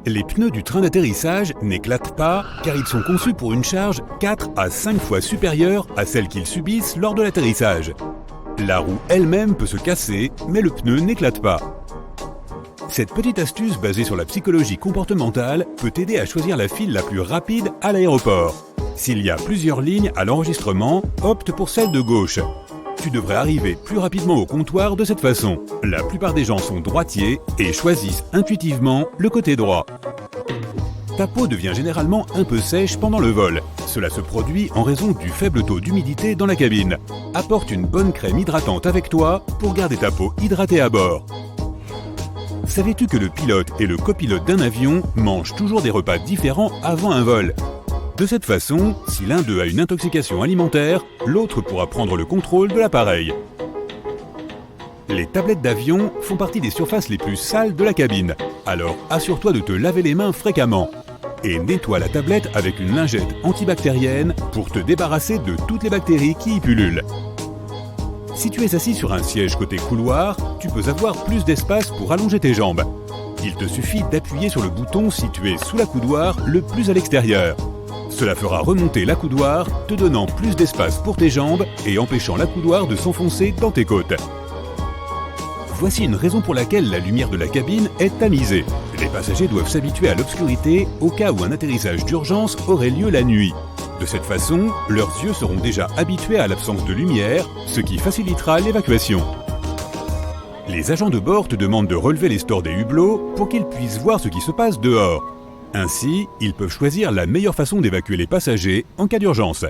Les pneus du train d'atterrissage n'éclatent pas car ils sont conçus pour une charge 4 à 5 fois supérieure à celle qu'ils subissent lors de l'atterrissage. La roue elle-même peut se casser, mais le pneu n'éclate pas. Cette petite astuce basée sur la psychologie comportementale peut t'aider à choisir la file la plus rapide à l'aéroport. S'il y a plusieurs lignes à l'enregistrement, opte pour celle de gauche. Tu devrais arriver plus rapidement au comptoir de cette façon. La plupart des gens sont droitiers et choisissent intuitivement le côté droit. Ta peau devient généralement un peu sèche pendant le vol. Cela se produit en raison du faible taux d'humidité dans la cabine. Apporte une bonne crème hydratante avec toi pour garder ta peau hydratée à bord. Savais-tu que le pilote et le copilote d'un avion mangent toujours des repas différents avant un vol ? De cette façon, si l'un d'eux a une intoxication alimentaire, l'autre pourra prendre le contrôle de l'appareil. Les tablettes d'avion font partie des surfaces les plus sales de la cabine, alors assure-toi de te laver les mains fréquemment. Et nettoie la tablette avec une lingette antibactérienne pour te débarrasser de toutes les bactéries qui y pullulent. Si tu es assis sur un siège côté couloir, tu peux avoir plus d'espace pour allonger tes jambes. Il te suffit d'appuyer sur le bouton situé sous l'accoudoir le plus à l'extérieur. Cela fera remonter l'accoudoir, te donnant plus d'espace pour tes jambes et empêchant l'accoudoir de s'enfoncer dans tes côtes. Voici une raison pour laquelle la lumière de la cabine est tamisée. Les passagers doivent s'habituer à l'obscurité au cas où un atterrissage d'urgence aurait lieu la nuit. De cette façon, leurs yeux seront déjà habitués à l'absence de lumière, ce qui facilitera l'évacuation. Les agents de bord te demandent de relever les stores des hublots pour qu'ils puissent voir ce qui se passe dehors. Ainsi, ils peuvent choisir la meilleure façon d'évacuer les passagers en cas d'urgence.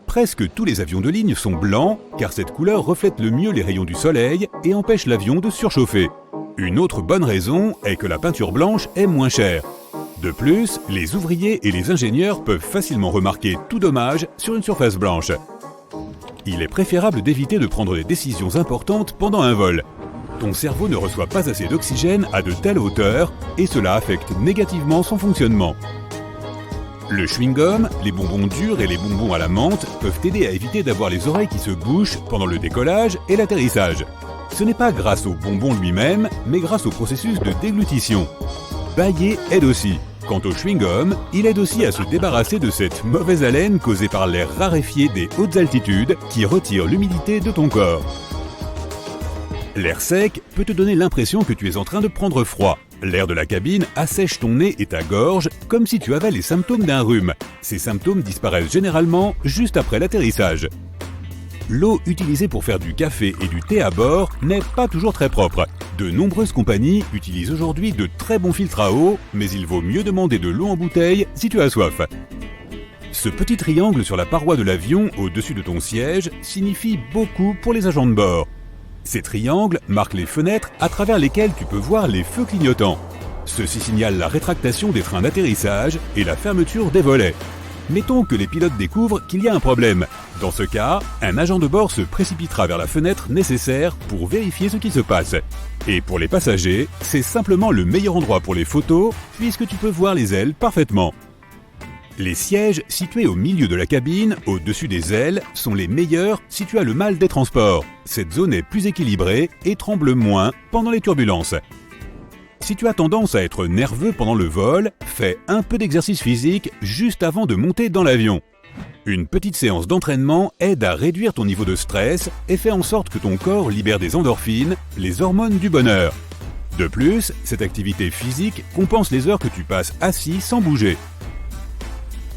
Presque tous les avions de ligne sont blancs, car cette couleur reflète le mieux les rayons du soleil et empêche l'avion de surchauffer. Une autre bonne raison est que la peinture blanche est moins chère. De plus, les ouvriers et les ingénieurs peuvent facilement remarquer tout dommage sur une surface blanche. Il est préférable d'éviter de prendre des décisions importantes pendant un vol. Ton cerveau ne reçoit pas assez d'oxygène à de telles hauteurs et cela affecte négativement son fonctionnement. Le chewing-gum, les bonbons durs et les bonbons à la menthe peuvent t'aider à éviter d'avoir les oreilles qui se bouchent pendant le décollage et l'atterrissage. Ce n'est pas grâce au bonbon lui-même, mais grâce au processus de déglutition. Bâiller aide aussi. Quant au chewing-gum, il aide aussi à se débarrasser de cette mauvaise haleine causée par l'air raréfié des hautes altitudes qui retire l'humidité de ton corps. L'air sec peut te donner l'impression que tu es en train de prendre froid. L'air de la cabine assèche ton nez et ta gorge comme si tu avais les symptômes d'un rhume. Ces symptômes disparaissent généralement juste après l'atterrissage. L'eau utilisée pour faire du café et du thé à bord n'est pas toujours très propre. De nombreuses compagnies utilisent aujourd'hui de très bons filtres à eau, mais il vaut mieux demander de l'eau en bouteille si tu as soif. Ce petit triangle sur la paroi de l'avion au-dessus de ton siège signifie beaucoup pour les agents de bord. Ces triangles marquent les fenêtres à travers lesquelles tu peux voir les feux clignotants. Ceci signale la rétractation des freins d'atterrissage et la fermeture des volets. Mettons que les pilotes découvrent qu'il y a un problème. Dans ce cas, un agent de bord se précipitera vers la fenêtre nécessaire pour vérifier ce qui se passe. Et pour les passagers, c'est simplement le meilleur endroit pour les photos puisque tu peux voir les ailes parfaitement. Les sièges situés au milieu de la cabine, au-dessus des ailes, sont les meilleurs si tu as le mal des transports. Cette zone est plus équilibrée et tremble moins pendant les turbulences. Si tu as tendance à être nerveux pendant le vol, fais un peu d'exercice physique juste avant de monter dans l'avion. Une petite séance d'entraînement aide à réduire ton niveau de stress et fait en sorte que ton corps libère des endorphines, les hormones du bonheur. De plus, cette activité physique compense les heures que tu passes assis sans bouger.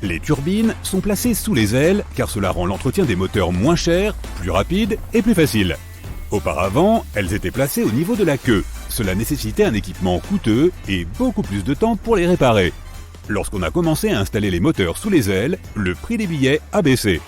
Les turbines sont placées sous les ailes car cela rend l'entretien des moteurs moins cher, plus rapide et plus facile. Auparavant, elles étaient placées au niveau de la queue. Cela nécessitait un équipement coûteux et beaucoup plus de temps pour les réparer. Lorsqu'on a commencé à installer les moteurs sous les ailes, le prix des billets a baissé.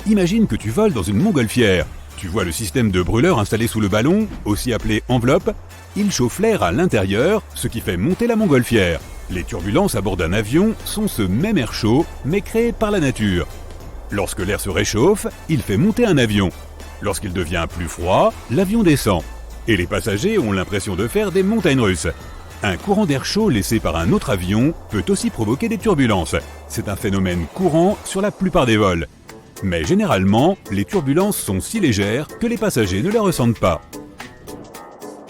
Imagine que tu voles dans une montgolfière. Tu vois le système de brûleur installé sous le ballon, aussi appelé enveloppe. Il chauffe l'air à l'intérieur, ce qui fait monter la montgolfière. Les turbulences à bord d'un avion sont ce même air chaud, mais créé par la nature. Lorsque l'air se réchauffe, il fait monter un avion. Lorsqu'il devient plus froid, l'avion descend. Et les passagers ont l'impression de faire des montagnes russes. Un courant d'air chaud laissé par un autre avion peut aussi provoquer des turbulences. C'est un phénomène courant sur la plupart des vols. Mais généralement, les turbulences sont si légères que les passagers ne les ressentent pas.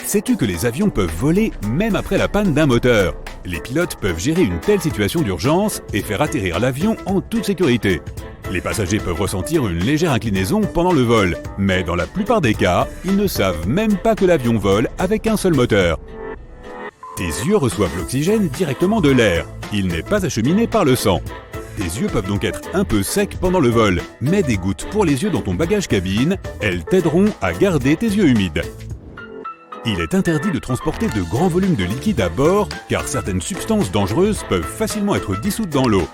Sais-tu que les avions peuvent voler même après la panne d'un moteur? Les pilotes peuvent gérer une telle situation d'urgence et faire atterrir l'avion en toute sécurité. Les passagers peuvent ressentir une légère inclinaison pendant le vol, mais dans la plupart des cas, ils ne savent même pas que l'avion vole avec un seul moteur. Tes yeux reçoivent l'oxygène directement de l'air. Il n'est pas acheminé par le sang. Tes yeux peuvent donc être un peu secs pendant le vol, mais des gouttes pour les yeux dans ton bagage cabine, elles t'aideront à garder tes yeux humides. Il est interdit de transporter de grands volumes de liquide à bord, car certaines substances dangereuses peuvent facilement être dissoutes dans l'eau.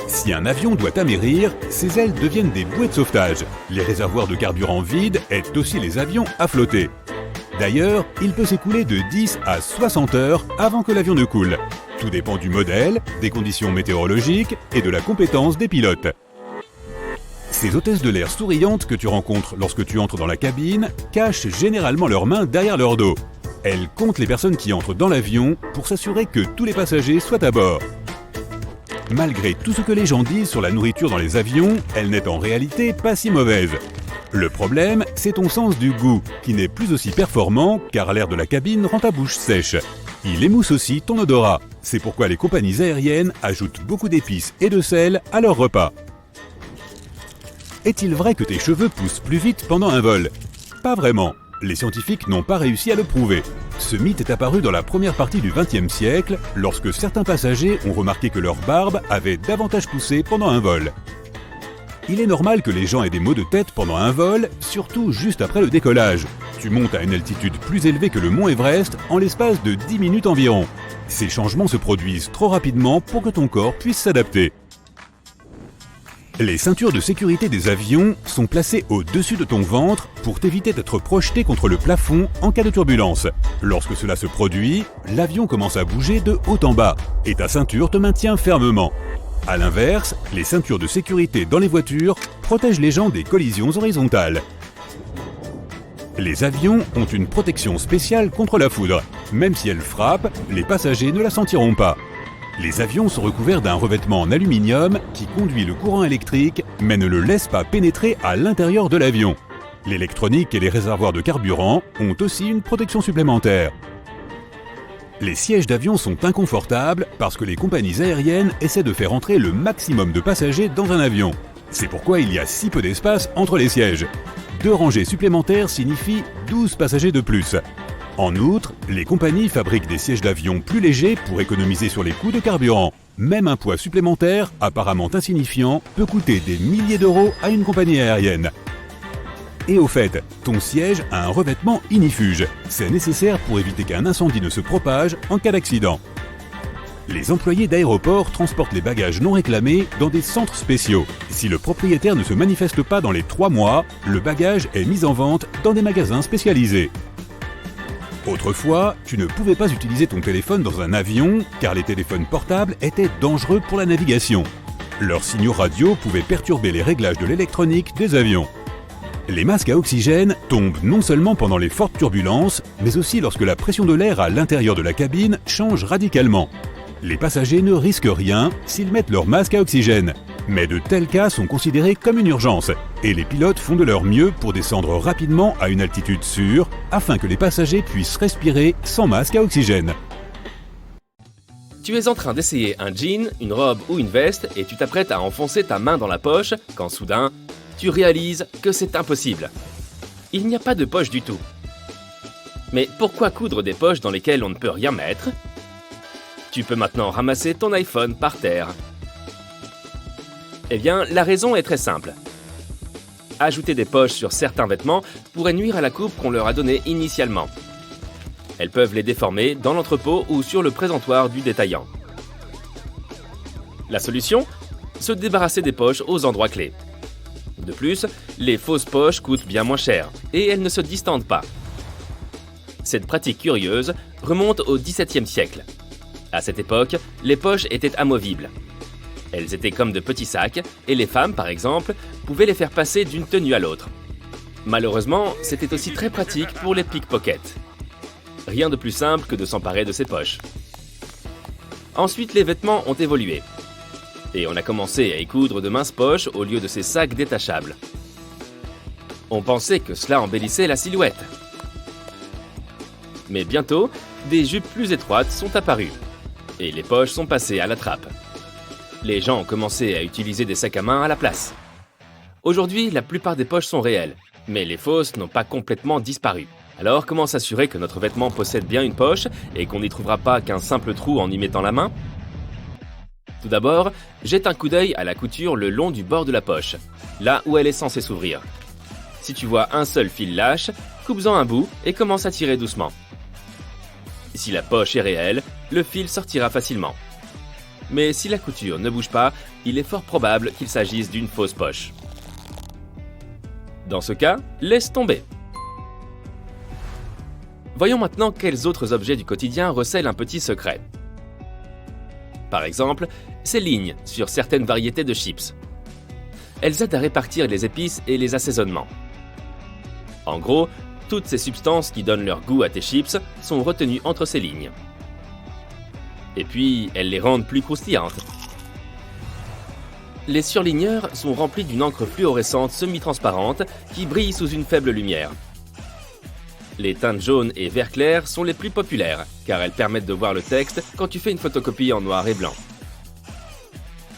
Si un avion doit amérir, ses ailes deviennent des bouées de sauvetage. Les réservoirs de carburant vides aident aussi les avions à flotter. D'ailleurs, il peut s'écouler de 10 à 60 heures avant que l'avion ne coule. Tout dépend du modèle, des conditions météorologiques et de la compétence des pilotes. Ces hôtesses de l'air souriantes que tu rencontres lorsque tu entres dans la cabine cachent généralement leurs mains derrière leur dos. Elles comptent les personnes qui entrent dans l'avion pour s'assurer que tous les passagers soient à bord. Malgré tout ce que les gens disent sur la nourriture dans les avions, elle n'est en réalité pas si mauvaise. Le problème, c'est ton sens du goût, qui n'est plus aussi performant car l'air de la cabine rend ta bouche sèche. Il émousse aussi ton odorat. C'est pourquoi les compagnies aériennes ajoutent beaucoup d'épices et de sel à leurs repas. Est-il vrai que tes cheveux poussent plus vite pendant un vol? Pas vraiment. Les scientifiques n'ont pas réussi à le prouver. Ce mythe est apparu dans la première partie du XXe siècle, lorsque certains passagers ont remarqué que leur barbe avait davantage poussé pendant un vol. Il est normal que les gens aient des maux de tête pendant un vol, surtout juste après le décollage. Tu montes à une altitude plus élevée que le mont Everest en l'espace de 10 minutes environ. Ces changements se produisent trop rapidement pour que ton corps puisse s'adapter. Les ceintures de sécurité des avions sont placées au-dessus de ton ventre pour t'éviter d'être projeté contre le plafond en cas de turbulence. Lorsque cela se produit, l'avion commence à bouger de haut en bas et ta ceinture te maintient fermement. A l'inverse, les ceintures de sécurité dans les voitures protègent les gens des collisions horizontales. Les avions ont une protection spéciale contre la foudre. Même si elle frappe, les passagers ne la sentiront pas. Les avions sont recouverts d'un revêtement en aluminium qui conduit le courant électrique mais ne le laisse pas pénétrer à l'intérieur de l'avion. L'électronique et les réservoirs de carburant ont aussi une protection supplémentaire. Les sièges d'avion sont inconfortables parce que les compagnies aériennes essaient de faire entrer le maximum de passagers dans un avion. C'est pourquoi il y a si peu d'espace entre les sièges. 2 rangées supplémentaires signifient 12 passagers de plus. En outre, les compagnies fabriquent des sièges d'avion plus légers pour économiser sur les coûts de carburant. Même un poids supplémentaire, apparemment insignifiant, peut coûter des milliers d'euros à une compagnie aérienne. Et au fait, ton siège a un revêtement ignifuge. C'est nécessaire pour éviter qu'un incendie ne se propage en cas d'accident. Les employés d'aéroports transportent les bagages non réclamés dans des centres spéciaux. Si le propriétaire ne se manifeste pas dans les 3 mois, le bagage est mis en vente dans des magasins spécialisés. Autrefois, tu ne pouvais pas utiliser ton téléphone dans un avion car les téléphones portables étaient dangereux pour la navigation. Leurs signaux radio pouvaient perturber les réglages de l'électronique des avions. Les masques à oxygène tombent non seulement pendant les fortes turbulences, mais aussi lorsque la pression de l'air à l'intérieur de la cabine change radicalement. Les passagers ne risquent rien s'ils mettent leur masque à oxygène. Mais de tels cas sont considérés comme une urgence et les pilotes font de leur mieux pour descendre rapidement à une altitude sûre afin que les passagers puissent respirer sans masque à oxygène. Tu es en train d'essayer un jean, une robe ou une veste et tu t'apprêtes à enfoncer ta main dans la poche quand soudain, tu réalises que c'est impossible. Il n'y a pas de poche du tout. Mais pourquoi coudre des poches dans lesquelles on ne peut rien mettre? Tu peux maintenant ramasser ton iPhone par terre. Eh bien, la raison est très simple. Ajouter des poches sur certains vêtements pourrait nuire à la coupe qu'on leur a donnée initialement. Elles peuvent les déformer dans l'entrepôt ou sur le présentoir du détaillant. La solution? Se débarrasser des poches aux endroits clés. De plus, les fausses poches coûtent bien moins cher et elles ne se distendent pas. Cette pratique curieuse remonte au XVIIe siècle. À cette époque, les poches étaient amovibles. Elles étaient comme de petits sacs et les femmes, par exemple, pouvaient les faire passer d'une tenue à l'autre. Malheureusement, c'était aussi très pratique pour les pickpockets. Rien de plus simple que de s'emparer de ces poches. Ensuite, les vêtements ont évolué. Et on a commencé à y coudre de minces poches au lieu de ces sacs détachables. On pensait que cela embellissait la silhouette. Mais bientôt, des jupes plus étroites sont apparues. Et les poches sont passées à la trappe. Les gens ont commencé à utiliser des sacs à main à la place. Aujourd'hui, la plupart des poches sont réelles, mais les fausses n'ont pas complètement disparu. Alors, comment s'assurer que notre vêtement possède bien une poche et qu'on n'y trouvera pas qu'un simple trou en y mettant la main? Tout d'abord, jette un coup d'œil à la couture le long du bord de la poche, là où elle est censée s'ouvrir. Si tu vois un seul fil lâche, coupe-en un bout et commence à tirer doucement. Si la poche est réelle, le fil sortira facilement. Mais si la couture ne bouge pas, il est fort probable qu'il s'agisse d'une fausse poche. Dans ce cas, laisse tomber. Voyons maintenant quels autres objets du quotidien recèlent un petit secret. Par exemple, ces lignes sur certaines variétés de chips. Elles aident à répartir les épices et les assaisonnements. En gros, toutes ces substances qui donnent leur goût à tes chips sont retenues entre ces lignes. Et puis, elles les rendent plus croustillantes. Les surligneurs sont remplis d'une encre fluorescente semi-transparente qui brille sous une faible lumière. Les teintes jaune et vert clair sont les plus populaires, car elles permettent de voir le texte quand tu fais une photocopie en noir et blanc.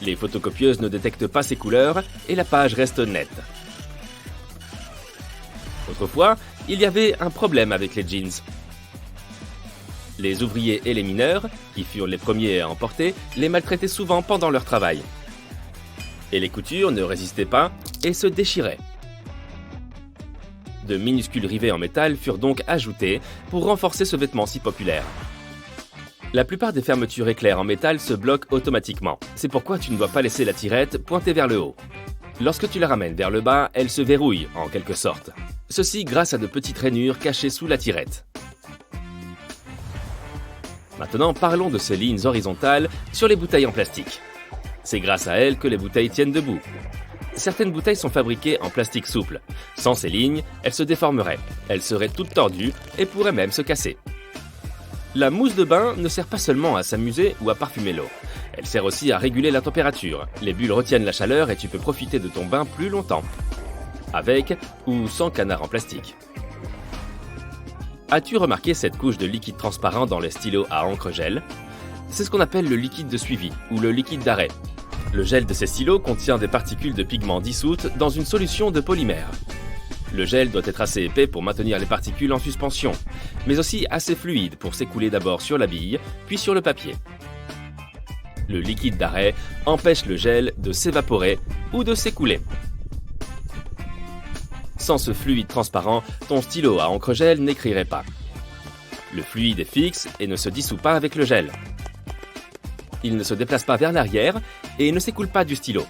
Les photocopieuses ne détectent pas ces couleurs et la page reste nette. Autrefois, il y avait un problème avec les jeans. Les ouvriers et les mineurs, qui furent les premiers à en porter, les maltraitaient souvent pendant leur travail. Et les coutures ne résistaient pas et se déchiraient. De minuscules rivets en métal furent donc ajoutés pour renforcer ce vêtement si populaire. La plupart des fermetures éclairs en métal se bloquent automatiquement. C'est pourquoi tu ne dois pas laisser la tirette pointée vers le haut. Lorsque tu la ramènes vers le bas, elle se verrouille en quelque sorte. Ceci grâce à de petites rainures cachées sous la tirette. Maintenant, parlons de ces lignes horizontales sur les bouteilles en plastique. C'est grâce à elles que les bouteilles tiennent debout. Certaines bouteilles sont fabriquées en plastique souple. Sans ces lignes, elles se déformeraient. Elles seraient toutes tordues et pourraient même se casser. La mousse de bain ne sert pas seulement à s'amuser ou à parfumer l'eau. Elle sert aussi à réguler la température. Les bulles retiennent la chaleur et tu peux profiter de ton bain plus longtemps. Avec ou sans canard en plastique. As-tu remarqué cette couche de liquide transparent dans les stylos à encre gel? C'est ce qu'on appelle le liquide de suivi ou le liquide d'arrêt. Le gel de ces stylos contient des particules de pigments dissoutes dans une solution de polymère. Le gel doit être assez épais pour maintenir les particules en suspension, mais aussi assez fluide pour s'écouler d'abord sur la bille, puis sur le papier. Le liquide d'arrêt empêche le gel de s'évaporer ou de s'écouler. Sans ce fluide transparent, ton stylo à encre gel n'écrirait pas. Le fluide est fixe et ne se dissout pas avec le gel. Il ne se déplace pas vers l'arrière et ne s'écoule pas du stylo.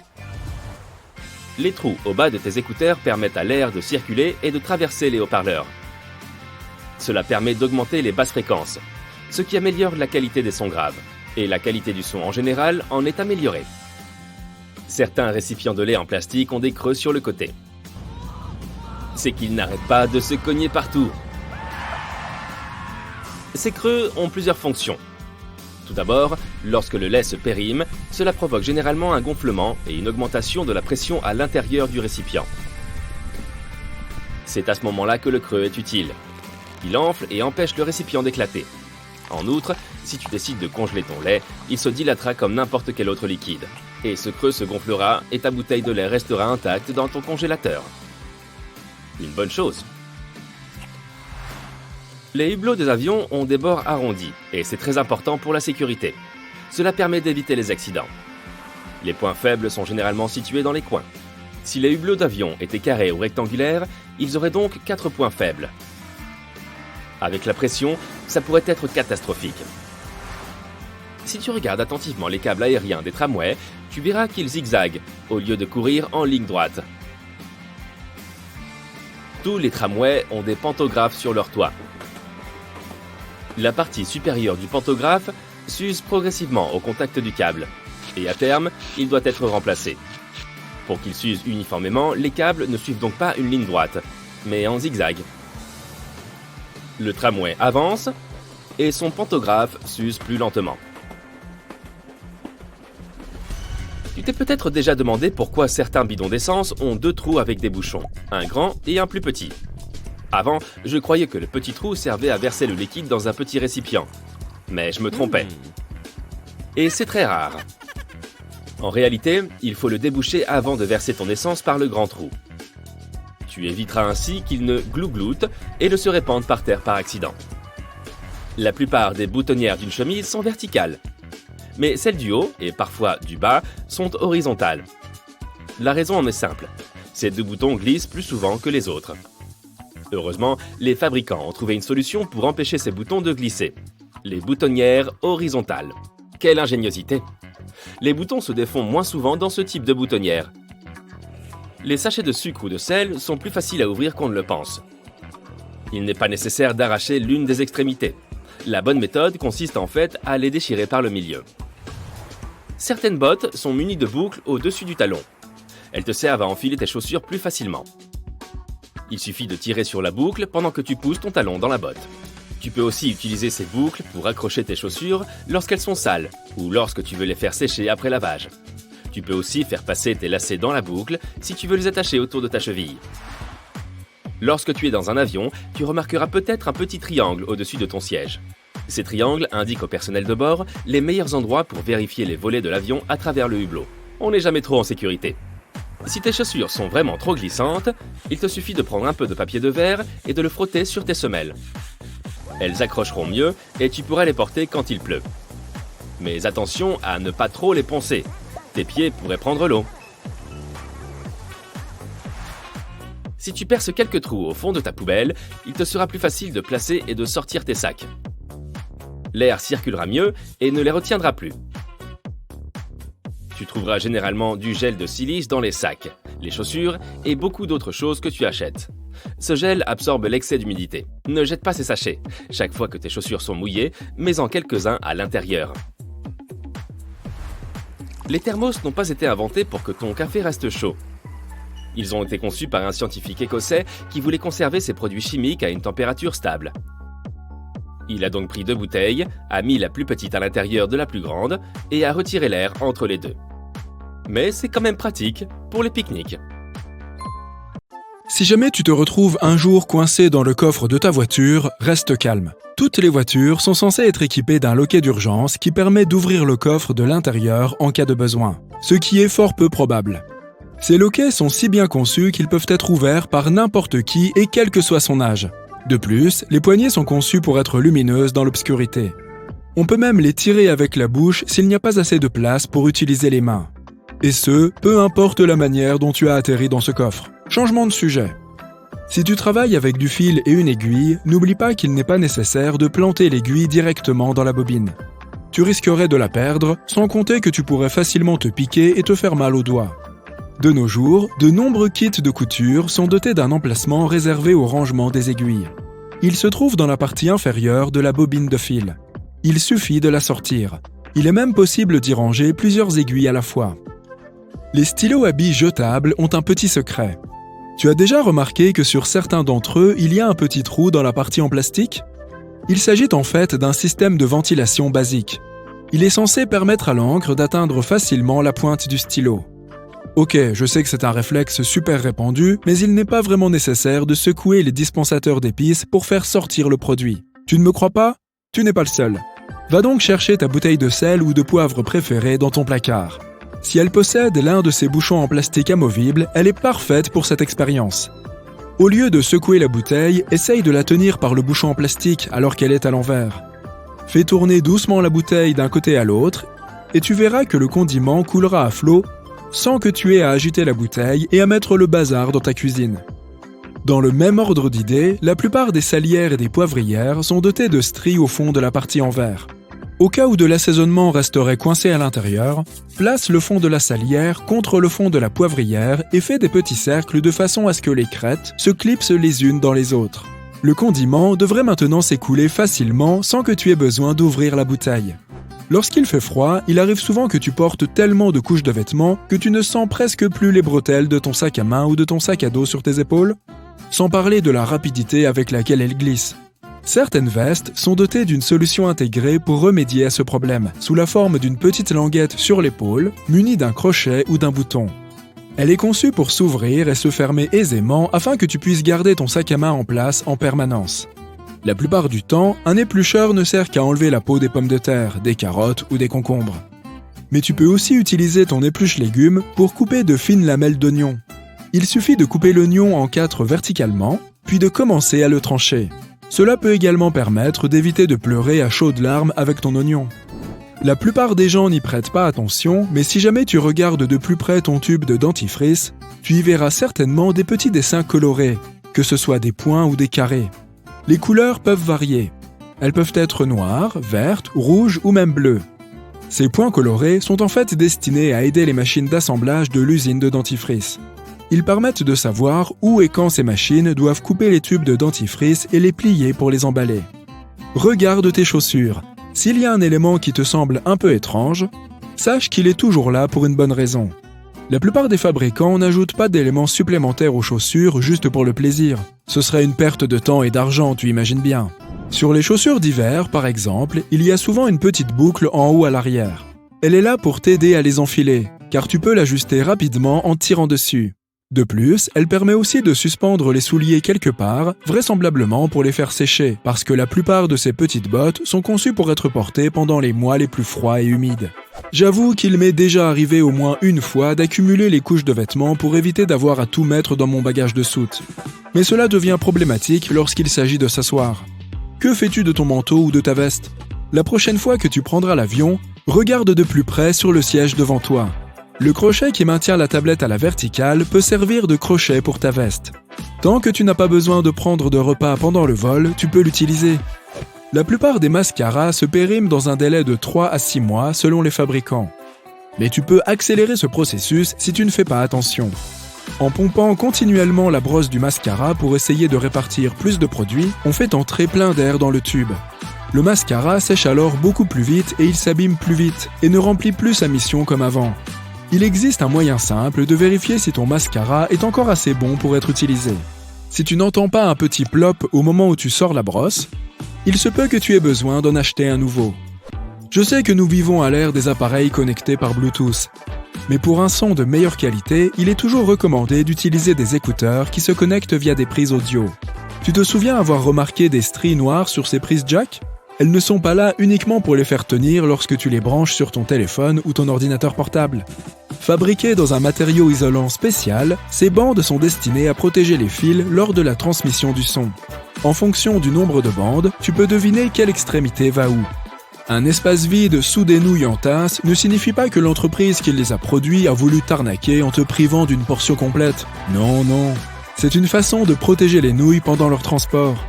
Les trous au bas de tes écouteurs permettent à l'air de circuler et de traverser les haut-parleurs. Cela permet d'augmenter les basses fréquences, ce qui améliore la qualité des sons graves. Et la qualité du son en général en est améliorée. Certains récipients de lait en plastique ont des creux sur le côté. C'est qu'ils n'arrêtent pas de se cogner partout. Ces creux ont plusieurs fonctions. Tout d'abord, lorsque le lait se périme, cela provoque généralement un gonflement et une augmentation de la pression à l'intérieur du récipient. C'est à ce moment-là que le creux est utile. Il enfle et empêche le récipient d'éclater. En outre, si tu décides de congeler ton lait, il se dilatera comme n'importe quel autre liquide. Et ce creux se gonflera et ta bouteille de lait restera intacte dans ton congélateur. Une bonne chose. Les hublots des avions ont des bords arrondis et c'est très important pour la sécurité. Cela permet d'éviter les accidents. Les points faibles sont généralement situés dans les coins. Si les hublots d'avion étaient carrés ou rectangulaires, ils auraient donc 4 points faibles. Avec la pression, ça pourrait être catastrophique. Si tu regardes attentivement les câbles aériens des tramways, tu verras qu'ils zigzaguent au lieu de courir en ligne droite. Tous les tramways ont des pantographes sur leur toit. La partie supérieure du pantographe s'use progressivement au contact du câble, et à terme, il doit être remplacé. Pour qu'il s'use uniformément, les câbles ne suivent donc pas une ligne droite, mais en zigzag. Le tramway avance, et son pantographe s'use plus lentement. Tu t'es peut-être déjà demandé pourquoi certains bidons d'essence ont 2 trous avec des bouchons, un grand et un plus petit. Avant, je croyais que le petit trou servait à verser le liquide dans un petit récipient. Mais je me trompais. Et c'est très rare. En réalité, il faut le déboucher avant de verser ton essence par le grand trou. Tu éviteras ainsi qu'il ne glougloute et ne se répande par terre par accident. La plupart des boutonnières d'une chemise sont verticales. Mais celles du haut, et parfois du bas, sont horizontales. La raison en est simple. Ces deux boutons glissent plus souvent que les autres. Heureusement, les fabricants ont trouvé une solution pour empêcher ces boutons de glisser. Les boutonnières horizontales. Quelle ingéniosité! Les boutons se défont moins souvent dans ce type de boutonnière. Les sachets de sucre ou de sel sont plus faciles à ouvrir qu'on ne le pense. Il n'est pas nécessaire d'arracher l'une des extrémités. La bonne méthode consiste en fait à les déchirer par le milieu. Certaines bottes sont munies de boucles au-dessus du talon. Elles te servent à enfiler tes chaussures plus facilement. Il suffit de tirer sur la boucle pendant que tu pousses ton talon dans la botte. Tu peux aussi utiliser ces boucles pour accrocher tes chaussures lorsqu'elles sont sales ou lorsque tu veux les faire sécher après lavage. Tu peux aussi faire passer tes lacets dans la boucle si tu veux les attacher autour de ta cheville. Lorsque tu es dans un avion, tu remarqueras peut-être un petit triangle au-dessus de ton siège. Ces triangles indiquent au personnel de bord les meilleurs endroits pour vérifier les volets de l'avion à travers le hublot. On n'est jamais trop en sécurité. Si tes chaussures sont vraiment trop glissantes, il te suffit de prendre un peu de papier de verre et de le frotter sur tes semelles. Elles accrocheront mieux et tu pourras les porter quand il pleut. Mais attention à ne pas trop les poncer. Tes pieds pourraient prendre l'eau. Si tu perces quelques trous au fond de ta poubelle, il te sera plus facile de placer et de sortir tes sacs. L'air circulera mieux et ne les retiendra plus. Tu trouveras généralement du gel de silice dans les sacs, les chaussures et beaucoup d'autres choses que tu achètes. Ce gel absorbe l'excès d'humidité. Ne jette pas ces sachets. Chaque fois que tes chaussures sont mouillées, mets-en quelques-uns à l'intérieur. Les thermos n'ont pas été inventés pour que ton café reste chaud. Ils ont été conçus par un scientifique écossais qui voulait conserver ses produits chimiques à une température stable. Il a donc pris 2 bouteilles, a mis la plus petite à l'intérieur de la plus grande et a retiré l'air entre les deux. Mais c'est quand même pratique pour les pique-niques. Si jamais tu te retrouves un jour coincé dans le coffre de ta voiture, reste calme. Toutes les voitures sont censées être équipées d'un loquet d'urgence qui permet d'ouvrir le coffre de l'intérieur en cas de besoin, ce qui est fort peu probable. Ces loquets sont si bien conçus qu'ils peuvent être ouverts par n'importe qui et quel que soit son âge. De plus, les poignées sont conçues pour être lumineuses dans l'obscurité. On peut même les tirer avec la bouche s'il n'y a pas assez de place pour utiliser les mains. Et ce, peu importe la manière dont tu as atterri dans ce coffre. Changement de sujet. Si tu travailles avec du fil et une aiguille, n'oublie pas qu'il n'est pas nécessaire de planter l'aiguille directement dans la bobine. Tu risquerais de la perdre, sans compter que tu pourrais facilement te piquer et te faire mal aux doigts. De nos jours, de nombreux kits de couture sont dotés d'un emplacement réservé au rangement des aiguilles. Il se trouve dans la partie inférieure de la bobine de fil. Il suffit de la sortir. Il est même possible d'y ranger plusieurs aiguilles à la fois. Les stylos à billes jetables ont un petit secret. Tu as déjà remarqué que sur certains d'entre eux, il y a un petit trou dans la partie en plastique ? Il s'agit en fait d'un système de ventilation basique. Il est censé permettre à l'encre d'atteindre facilement la pointe du stylo. Ok, je sais que c'est un réflexe super répandu, mais il n'est pas vraiment nécessaire de secouer les dispensateurs d'épices pour faire sortir le produit. Tu ne me crois pas ? Tu n'es pas le seul. Va donc chercher ta bouteille de sel ou de poivre préférée dans ton placard. Si elle possède l'un de ces bouchons en plastique amovible, elle est parfaite pour cette expérience. Au lieu de secouer la bouteille, essaye de la tenir par le bouchon en plastique alors qu'elle est à l'envers. Fais tourner doucement la bouteille d'un côté à l'autre et tu verras que le condiment coulera à flot sans que tu aies à agiter la bouteille et à mettre le bazar dans ta cuisine. Dans le même ordre d'idées, la plupart des salières et des poivrières sont dotées de stries au fond de la partie en verre. Au cas où de l'assaisonnement resterait coincé à l'intérieur, place le fond de la salière contre le fond de la poivrière et fais des petits cercles de façon à ce que les crêtes se clipsent les unes dans les autres. Le condiment devrait maintenant s'écouler facilement sans que tu aies besoin d'ouvrir la bouteille. Lorsqu'il fait froid, il arrive souvent que tu portes tellement de couches de vêtements que tu ne sens presque plus les bretelles de ton sac à main ou de ton sac à dos sur tes épaules, sans parler de la rapidité avec laquelle elles glissent. Certaines vestes sont dotées d'une solution intégrée pour remédier à ce problème, sous la forme d'une petite languette sur l'épaule, munie d'un crochet ou d'un bouton. Elle est conçue pour s'ouvrir et se fermer aisément afin que tu puisses garder ton sac à main en place en permanence. La plupart du temps, un éplucheur ne sert qu'à enlever la peau des pommes de terre, des carottes ou des concombres. Mais tu peux aussi utiliser ton épluche légumes pour couper de fines lamelles d'oignon. Il suffit de couper l'oignon en 4 verticalement, puis de commencer à le trancher. Cela peut également permettre d'éviter de pleurer à chaudes larmes avec ton oignon. La plupart des gens n'y prêtent pas attention, mais si jamais tu regardes de plus près ton tube de dentifrice, tu y verras certainement des petits dessins colorés, que ce soit des points ou des carrés. Les couleurs peuvent varier. Elles peuvent être noires, vertes, rouges ou même bleues. Ces points colorés sont en fait destinés à aider les machines d'assemblage de l'usine de dentifrice. Ils permettent de savoir où et quand ces machines doivent couper les tubes de dentifrice et les plier pour les emballer. Regarde tes chaussures. S'il y a un élément qui te semble un peu étrange, sache qu'il est toujours là pour une bonne raison. La plupart des fabricants n'ajoutent pas d'éléments supplémentaires aux chaussures juste pour le plaisir. Ce serait une perte de temps et d'argent, tu imagines bien. Sur les chaussures d'hiver, par exemple, il y a souvent une petite boucle en haut à l'arrière. Elle est là pour t'aider à les enfiler, car tu peux l'ajuster rapidement en tirant dessus. De plus, elle permet aussi de suspendre les souliers quelque part, vraisemblablement pour les faire sécher, parce que la plupart de ces petites bottes sont conçues pour être portées pendant les mois les plus froids et humides. J'avoue qu'il m'est déjà arrivé au moins une fois d'accumuler les couches de vêtements pour éviter d'avoir à tout mettre dans mon bagage de soute. Mais cela devient problématique lorsqu'il s'agit de s'asseoir. Que fais-tu de ton manteau ou de ta veste? La prochaine fois que tu prendras l'avion, regarde de plus près sur le siège devant toi. Le crochet qui maintient la tablette à la verticale peut servir de crochet pour ta veste. Tant que tu n'as pas besoin de prendre de repas pendant le vol, tu peux l'utiliser. La plupart des mascaras se périment dans un délai de 3 à 6 mois selon les fabricants. Mais tu peux accélérer ce processus si tu ne fais pas attention. En pompant continuellement la brosse du mascara pour essayer de répartir plus de produits, on fait entrer plein d'air dans le tube. Le mascara sèche alors beaucoup plus vite et il s'abîme plus vite et ne remplit plus sa mission comme avant. Il existe un moyen simple de vérifier si ton mascara est encore assez bon pour être utilisé. Si tu n'entends pas un petit plop au moment où tu sors la brosse, il se peut que tu aies besoin d'en acheter un nouveau. Je sais que nous vivons à l'ère des appareils connectés par Bluetooth, mais pour un son de meilleure qualité, il est toujours recommandé d'utiliser des écouteurs qui se connectent via des prises audio. Tu te souviens avoir remarqué des stries noires sur ces prises jack ? Elles ne sont pas là uniquement pour les faire tenir lorsque tu les branches sur ton téléphone ou ton ordinateur portable. Fabriquées dans un matériau isolant spécial, ces bandes sont destinées à protéger les fils lors de la transmission du son. En fonction du nombre de bandes, tu peux deviner quelle extrémité va où. Un espace vide sous des nouilles en tasse ne signifie pas que l'entreprise qui les a produits a voulu t'arnaquer en te privant d'une portion complète. Non, non. C'est une façon de protéger les nouilles pendant leur transport.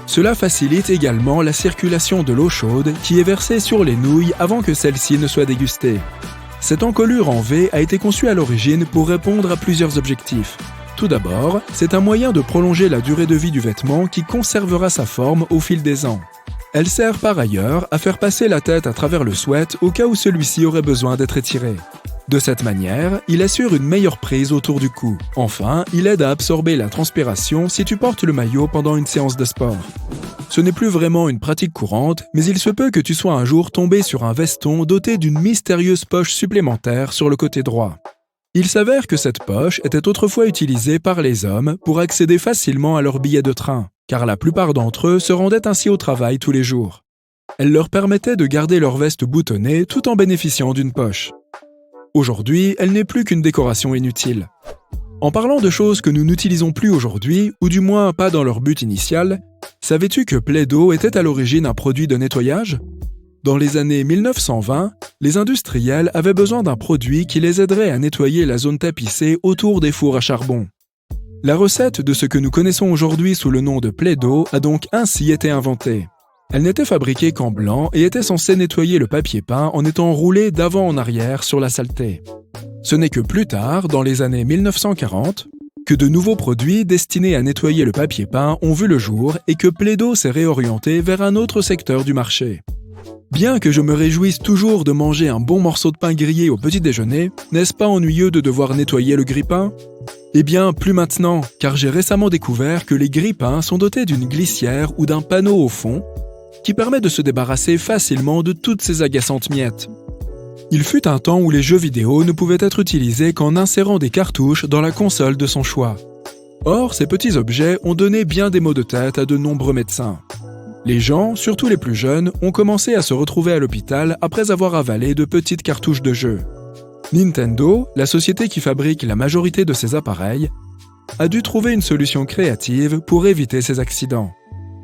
Cela facilite également la circulation de l'eau chaude qui est versée sur les nouilles avant que celles-ci ne soient dégustées. Cette encolure en V a été conçue à l'origine pour répondre à plusieurs objectifs. Tout d'abord, c'est un moyen de prolonger la durée de vie du vêtement qui conservera sa forme au fil des ans. Elle sert par ailleurs à faire passer la tête à travers le sweat au cas où celui-ci aurait besoin d'être étiré. De cette manière, il assure une meilleure prise autour du cou. Enfin, il aide à absorber la transpiration si tu portes le maillot pendant une séance de sport. Ce n'est plus vraiment une pratique courante, mais il se peut que tu sois un jour tombé sur un veston doté d'une mystérieuse poche supplémentaire sur le côté droit. Il s'avère que cette poche était autrefois utilisée par les hommes pour accéder facilement à leurs billets de train, car la plupart d'entre eux se rendaient ainsi au travail tous les jours. Elle leur permettait de garder leur veste boutonnée tout en bénéficiant d'une poche. Aujourd'hui, elle n'est plus qu'une décoration inutile. En parlant de choses que nous n'utilisons plus aujourd'hui, ou du moins pas dans leur but initial, savais-tu que Play-Doh était à l'origine un produit de nettoyage ? Dans les années 1920, les industriels avaient besoin d'un produit qui les aiderait à nettoyer la zone tapissée autour des fours à charbon. La recette de ce que nous connaissons aujourd'hui sous le nom de Play-Doh a donc ainsi été inventée. Elle n'était fabriquée qu'en blanc et était censée nettoyer le papier peint en étant roulée d'avant en arrière sur la saleté. Ce n'est que plus tard, dans les années 1940, que de nouveaux produits destinés à nettoyer le papier peint ont vu le jour et que Play-Doh s'est réorienté vers un autre secteur du marché. Bien que je me réjouisse toujours de manger un bon morceau de pain grillé au petit déjeuner, n'est-ce pas ennuyeux de devoir nettoyer le grille-pain ? Eh bien, plus maintenant, car j'ai récemment découvert que les grille-pains sont dotés d'une glissière ou d'un panneau au fond qui permet de se débarrasser facilement de toutes ces agaçantes miettes. Il fut un temps où les jeux vidéo ne pouvaient être utilisés qu'en insérant des cartouches dans la console de son choix. Or, ces petits objets ont donné bien des maux de tête à de nombreux médecins. Les gens, surtout les plus jeunes, ont commencé à se retrouver à l'hôpital après avoir avalé de petites cartouches de jeux. Nintendo, la société qui fabrique la majorité de ces appareils, a dû trouver une solution créative pour éviter ces accidents.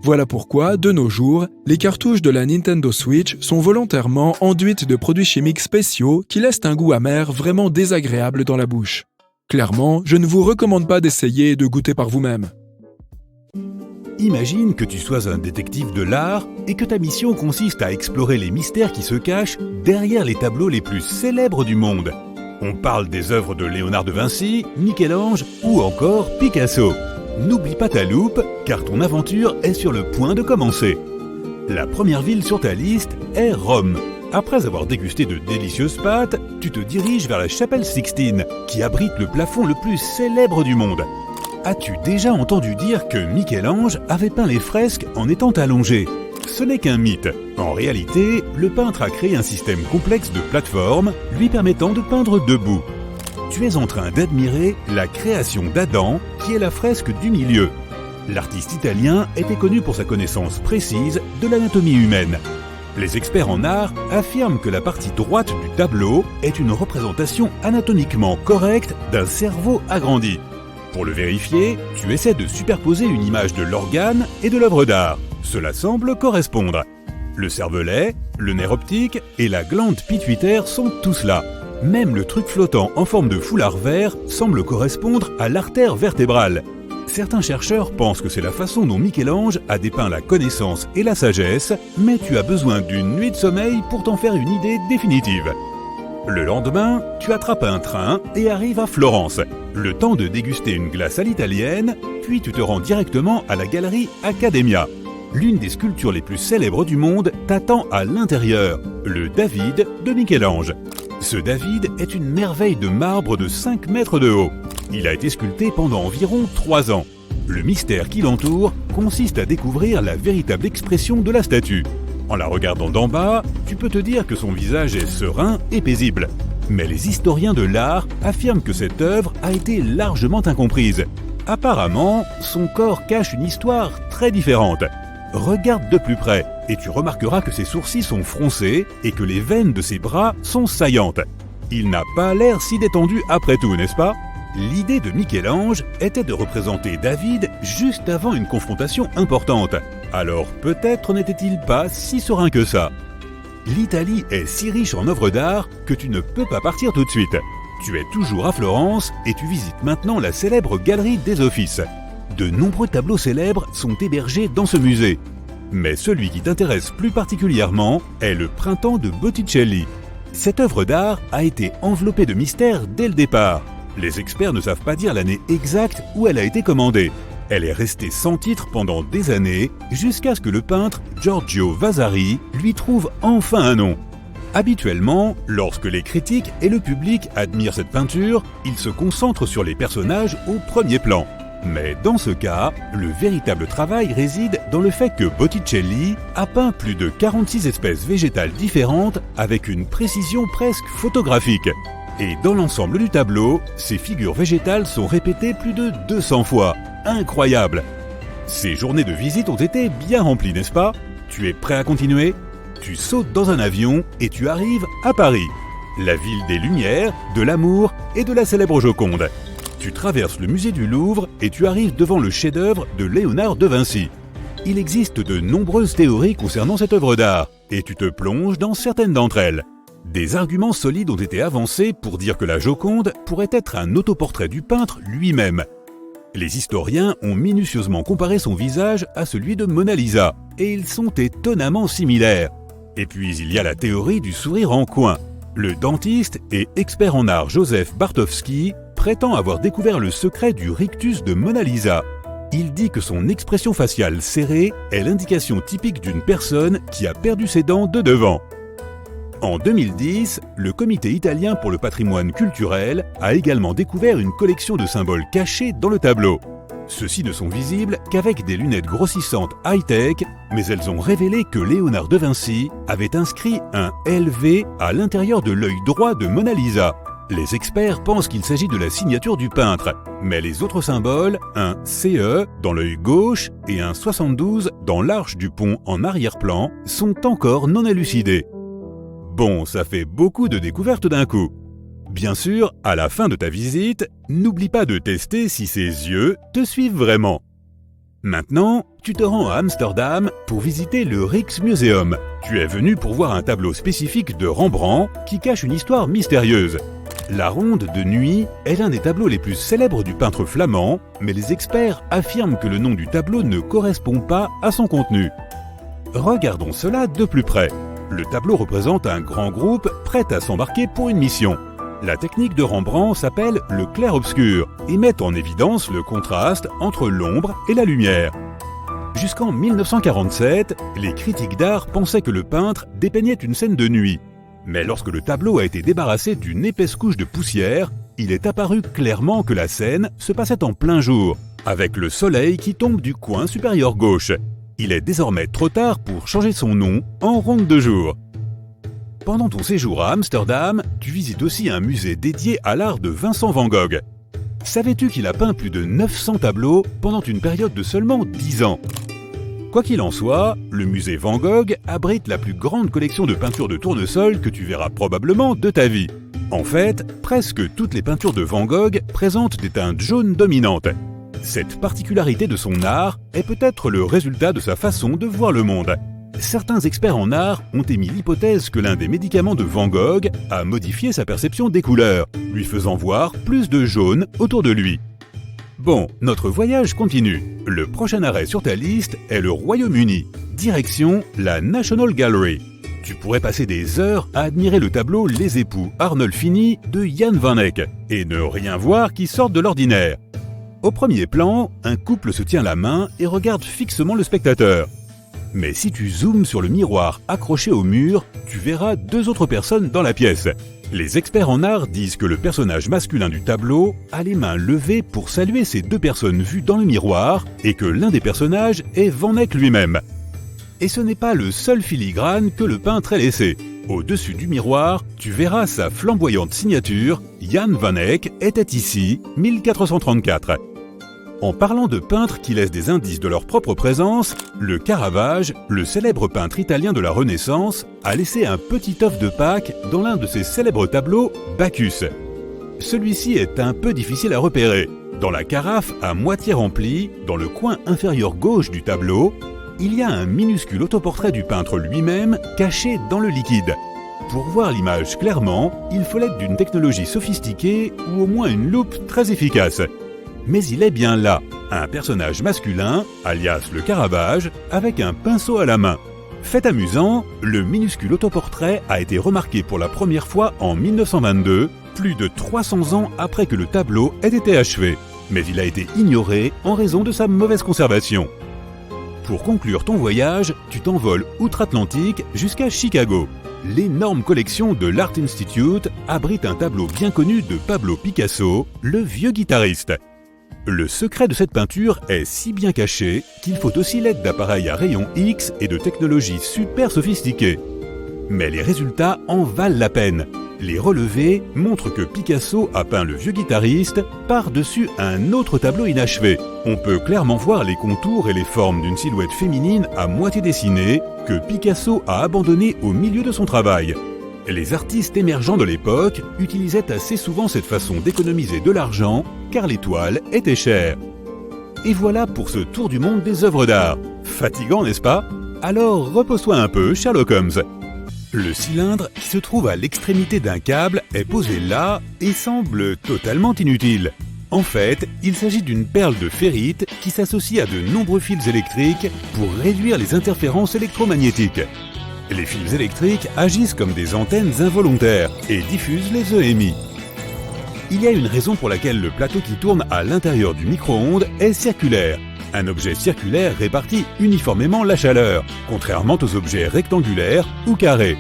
Voilà pourquoi, de nos jours, les cartouches de la Nintendo Switch sont volontairement enduites de produits chimiques spéciaux qui laissent un goût amer vraiment désagréable dans la bouche. Clairement, je ne vous recommande pas d'essayer et de goûter par vous-même. Imagine que tu sois un détective de l'art et que ta mission consiste à explorer les mystères qui se cachent derrière les tableaux les plus célèbres du monde. On parle des œuvres de Léonard de Vinci, Michel-Ange ou encore Picasso. N'oublie pas ta loupe, car ton aventure est sur le point de commencer. La première ville sur ta liste est Rome. Après avoir dégusté de délicieuses pâtes, tu te diriges vers la chapelle Sixtine, qui abrite le plafond le plus célèbre du monde. As-tu déjà entendu dire que Michel-Ange avait peint les fresques en étant allongé ? Ce n'est qu'un mythe. En réalité, le peintre a créé un système complexe de plateformes lui permettant de peindre debout. Tu es en train d'admirer la création d'Adam, qui est la fresque du milieu. L'artiste italien était connu pour sa connaissance précise de l'anatomie humaine. Les experts en art affirment que la partie droite du tableau est une représentation anatomiquement correcte d'un cerveau agrandi. Pour le vérifier, tu essaies de superposer une image de l'organe et de l'œuvre d'art. Cela semble correspondre. Le cervelet, le nerf optique et la glande pituitaire sont tous là. Même le truc flottant en forme de foulard vert semble correspondre à l'artère vertébrale. Certains chercheurs pensent que c'est la façon dont Michel-Ange a dépeint la connaissance et la sagesse, mais tu as besoin d'une nuit de sommeil pour t'en faire une idée définitive. Le lendemain, tu attrapes un train et arrives à Florence. Le temps de déguster une glace à l'italienne, puis tu te rends directement à la galerie Accademia. L'une des sculptures les plus célèbres du monde t'attend à l'intérieur, le David de Michel-Ange. Ce David est une merveille de marbre de 5 mètres de haut. Il a été sculpté pendant environ 3 ans. Le mystère qui l'entoure consiste à découvrir la véritable expression de la statue. En la regardant d'en bas, tu peux te dire que son visage est serein et paisible. Mais les historiens de l'art affirment que cette œuvre a été largement incomprise. Apparemment, son corps cache une histoire très différente. Regarde de plus près et tu remarqueras que ses sourcils sont froncés et que les veines de ses bras sont saillantes. Il n'a pas l'air si détendu après tout, n'est-ce pas ? L'idée de Michel-Ange était de représenter David juste avant une confrontation importante. Alors peut-être n'était-il pas si serein que ça. L'Italie est si riche en œuvres d'art que tu ne peux pas partir tout de suite. Tu es toujours à Florence et tu visites maintenant la célèbre Galerie des Offices. De nombreux tableaux célèbres sont hébergés dans ce musée. Mais celui qui t'intéresse plus particulièrement est le Printemps de Botticelli. Cette œuvre d'art a été enveloppée de mystère dès le départ. Les experts ne savent pas dire l'année exacte où elle a été commandée. Elle est restée sans titre pendant des années, jusqu'à ce que le peintre Giorgio Vasari lui trouve enfin un nom. Habituellement, lorsque les critiques et le public admirent cette peinture, ils se concentrent sur les personnages au premier plan. Mais dans ce cas, le véritable travail réside dans le fait que Botticelli a peint plus de 46 espèces végétales différentes avec une précision presque photographique. Et dans l'ensemble du tableau, ces figures végétales sont répétées plus de 200 fois. Incroyable! Ces journées de visite ont été bien remplies, n'est-ce pas? Tu es prêt à continuer? Tu sautes dans un avion et tu arrives à Paris, la ville des Lumières, de l'amour et de la célèbre Joconde. Tu traverses le musée du Louvre et tu arrives devant le chef-d'œuvre de Léonard de Vinci. Il existe de nombreuses théories concernant cette œuvre d'art et tu te plonges dans certaines d'entre elles. Des arguments solides ont été avancés pour dire que la Joconde pourrait être un autoportrait du peintre lui-même. Les historiens ont minutieusement comparé son visage à celui de Mona Lisa, et ils sont étonnamment similaires. Et puis il y a la théorie du sourire en coin. Le dentiste et expert en art Joseph Bartowski prétend avoir découvert le secret du rictus de Mona Lisa. Il dit que son expression faciale serrée est l'indication typique d'une personne qui a perdu ses dents de devant. En 2010, le Comité italien pour le patrimoine culturel a également découvert une collection de symboles cachés dans le tableau. Ceux-ci ne sont visibles qu'avec des lunettes grossissantes high-tech, mais elles ont révélé que Léonard de Vinci avait inscrit un LV à l'intérieur de l'œil droit de Mona Lisa. Les experts pensent qu'il s'agit de la signature du peintre, mais les autres symboles, un CE dans l'œil gauche et un 72 dans l'arche du pont en arrière-plan, sont encore non élucidés. Bon, ça fait beaucoup de découvertes d'un coup. Bien sûr, à la fin de ta visite, n'oublie pas de tester si ces yeux te suivent vraiment. Maintenant, tu te rends à Amsterdam pour visiter le Rijksmuseum. Tu es venu pour voir un tableau spécifique de Rembrandt qui cache une histoire mystérieuse. La Ronde de nuit est l'un des tableaux les plus célèbres du peintre flamand, mais les experts affirment que le nom du tableau ne correspond pas à son contenu. Regardons cela de plus près. Le tableau représente un grand groupe prêt à s'embarquer pour une mission. La technique de Rembrandt s'appelle le clair-obscur et met en évidence le contraste entre l'ombre et la lumière. Jusqu'en 1947, les critiques d'art pensaient que le peintre dépeignait une scène de nuit. Mais lorsque le tableau a été débarrassé d'une épaisse couche de poussière, il est apparu clairement que la scène se passait en plein jour, avec le soleil qui tombe du coin supérieur gauche. Il est désormais trop tard pour changer son nom en Ronde de jour. Pendant ton séjour à Amsterdam, tu visites aussi un musée dédié à l'art de Vincent van Gogh. Savais-tu qu'il a peint plus de 900 tableaux pendant une période de seulement 10 ans ? Quoi qu'il en soit, le musée Van Gogh abrite la plus grande collection de peintures de tournesol que tu verras probablement de ta vie. En fait, presque toutes les peintures de Van Gogh présentent des teintes jaunes dominantes. Cette particularité de son art est peut-être le résultat de sa façon de voir le monde. Certains experts en art ont émis l'hypothèse que l'un des médicaments de Van Gogh a modifié sa perception des couleurs, lui faisant voir plus de jaune autour de lui. Bon, notre voyage continue. Le prochain arrêt sur ta liste est le Royaume-Uni, direction la National Gallery. Tu pourrais passer des heures à admirer le tableau Les époux Arnolfini de Jan van Eyck et ne rien voir qui sorte de l'ordinaire. Au premier plan, un couple se tient la main et regarde fixement le spectateur. Mais si tu zoomes sur le miroir accroché au mur, tu verras deux autres personnes dans la pièce. Les experts en art disent que le personnage masculin du tableau a les mains levées pour saluer ces deux personnes vues dans le miroir et que l'un des personnages est Van Eyck lui-même. Et ce n'est pas le seul filigrane que le peintre ait laissé. Au-dessus du miroir, tu verras sa flamboyante signature « Jan van Eyck était ici, 1434 ». En parlant de peintres qui laissent des indices de leur propre présence, le Caravage, le célèbre peintre italien de la Renaissance, a laissé un petit œuf de Pâques dans l'un de ses célèbres tableaux, Bacchus. Celui-ci est un peu difficile à repérer. Dans la carafe à moitié remplie, dans le coin inférieur gauche du tableau, il y a un minuscule autoportrait du peintre lui-même caché dans le liquide. Pour voir l'image clairement, il faut l'aide d'une technologie sophistiquée ou au moins une loupe très efficace. Mais il est bien là, un personnage masculin, alias le Caravage, avec un pinceau à la main. Fait amusant, le minuscule autoportrait a été remarqué pour la première fois en 1922, plus de 300 ans après que le tableau ait été achevé. Mais il a été ignoré en raison de sa mauvaise conservation. Pour conclure ton voyage, tu t'envoles outre-Atlantique jusqu'à Chicago. L'énorme collection de l'Art Institute abrite un tableau bien connu de Pablo Picasso, le vieux guitariste. Le secret de cette peinture est si bien caché qu'il faut aussi l'aide d'appareils à rayons X et de technologies super sophistiquées. Mais les résultats en valent la peine. Les relevés montrent que Picasso a peint le vieux guitariste par-dessus un autre tableau inachevé. On peut clairement voir les contours et les formes d'une silhouette féminine à moitié dessinée que Picasso a abandonnée au milieu de son travail. Les artistes émergents de l'époque utilisaient assez souvent cette façon d'économiser de l'argent car les toiles étaient chères. Et voilà pour ce tour du monde des œuvres d'art. Fatigant, n'est-ce pas ? Alors repose-toi un peu, Sherlock Holmes. Le cylindre qui se trouve à l'extrémité d'un câble est posé là et semble totalement inutile. En fait, il s'agit d'une perle de ferrite qui s'associe à de nombreux fils électriques pour réduire les interférences électromagnétiques. Les fils électriques agissent comme des antennes involontaires et diffusent les EMI. Il y a une raison pour laquelle le plateau qui tourne à l'intérieur du micro-ondes est circulaire. Un objet circulaire répartit uniformément la chaleur, contrairement aux objets rectangulaires ou carrés.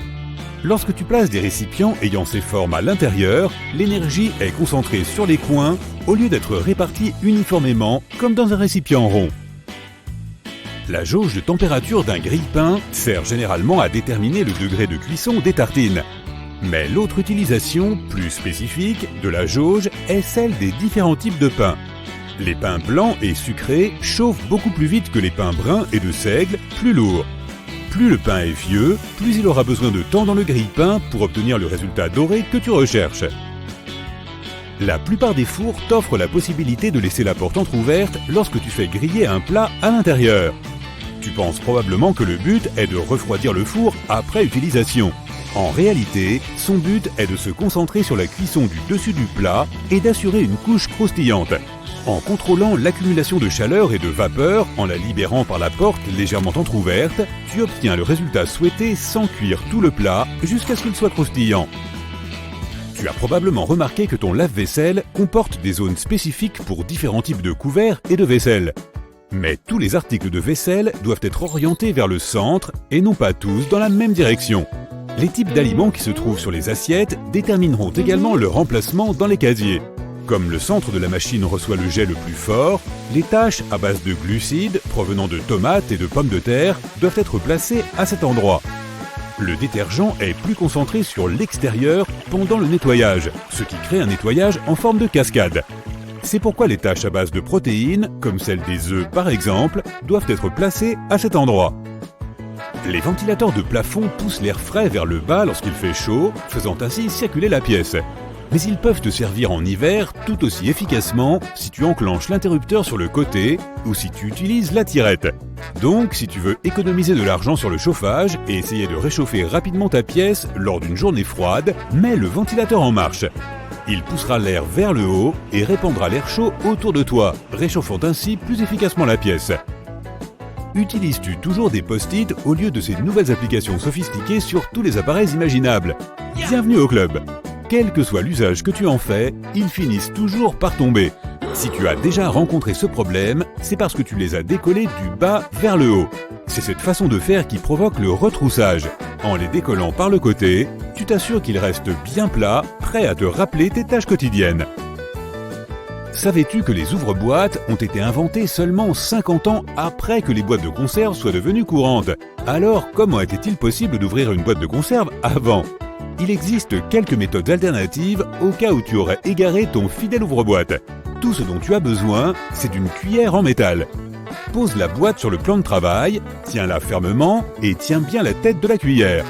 Lorsque tu places des récipients ayant ces formes à l'intérieur, l'énergie est concentrée sur les coins au lieu d'être répartie uniformément comme dans un récipient rond. La jauge de température d'un grille-pain sert généralement à déterminer le degré de cuisson des tartines. Mais l'autre utilisation, plus spécifique, de la jauge est celle des différents types de pain. Les pains blancs et sucrés chauffent beaucoup plus vite que les pains bruns et de seigle, plus lourds. Plus le pain est vieux, plus il aura besoin de temps dans le grille-pain pour obtenir le résultat doré que tu recherches. La plupart des fours t'offrent la possibilité de laisser la porte entrouverte lorsque tu fais griller un plat à l'intérieur. Tu penses probablement que le but est de refroidir le four après utilisation. En réalité, son but est de se concentrer sur la cuisson du dessus du plat et d'assurer une couche croustillante. En contrôlant l'accumulation de chaleur et de vapeur, en la libérant par la porte légèrement entrouverte, tu obtiens le résultat souhaité sans cuire tout le plat jusqu'à ce qu'il soit croustillant. Tu as probablement remarqué que ton lave-vaisselle comporte des zones spécifiques pour différents types de couverts et de vaisselle. Mais tous les articles de vaisselle doivent être orientés vers le centre et non pas tous dans la même direction. Les types d'aliments qui se trouvent sur les assiettes détermineront également leur emplacement dans les casiers. Comme le centre de la machine reçoit le jet le plus fort, les tâches à base de glucides provenant de tomates et de pommes de terre doivent être placées à cet endroit. Le détergent est plus concentré sur l'extérieur pendant le nettoyage, ce qui crée un nettoyage en forme de cascade. C'est pourquoi les tâches à base de protéines, comme celles des œufs par exemple, doivent être placées à cet endroit. Les ventilateurs de plafond poussent l'air frais vers le bas lorsqu'il fait chaud, faisant ainsi circuler la pièce. Mais ils peuvent te servir en hiver tout aussi efficacement si tu enclenches l'interrupteur sur le côté ou si tu utilises la tirette. Donc, si tu veux économiser de l'argent sur le chauffage et essayer de réchauffer rapidement ta pièce lors d'une journée froide, mets le ventilateur en marche. Il poussera l'air vers le haut et répandra l'air chaud autour de toi, réchauffant ainsi plus efficacement la pièce. Utilises-tu toujours des post-it au lieu de ces nouvelles applications sophistiquées sur tous les appareils imaginables? Bienvenue au club! Quel que soit l'usage que tu en fais, ils finissent toujours par tomber. Si tu as déjà rencontré ce problème, c'est parce que tu les as décollés du bas vers le haut. C'est cette façon de faire qui provoque le retroussage. En les décollant par le côté, tu t'assures qu'ils restent bien plats, prêts à te rappeler tes tâches quotidiennes. Savais-tu que les ouvre-boîtes ont été inventés seulement 50 ans après que les boîtes de conserve soient devenues courantes? Alors, comment était-il possible d'ouvrir une boîte de conserve avant? Il existe quelques méthodes alternatives au cas où tu aurais égaré ton fidèle ouvre-boîte. Tout ce dont tu as besoin, c'est d'une cuillère en métal. Pose la boîte sur le plan de travail, tiens-la fermement et tiens bien la tête de la cuillère.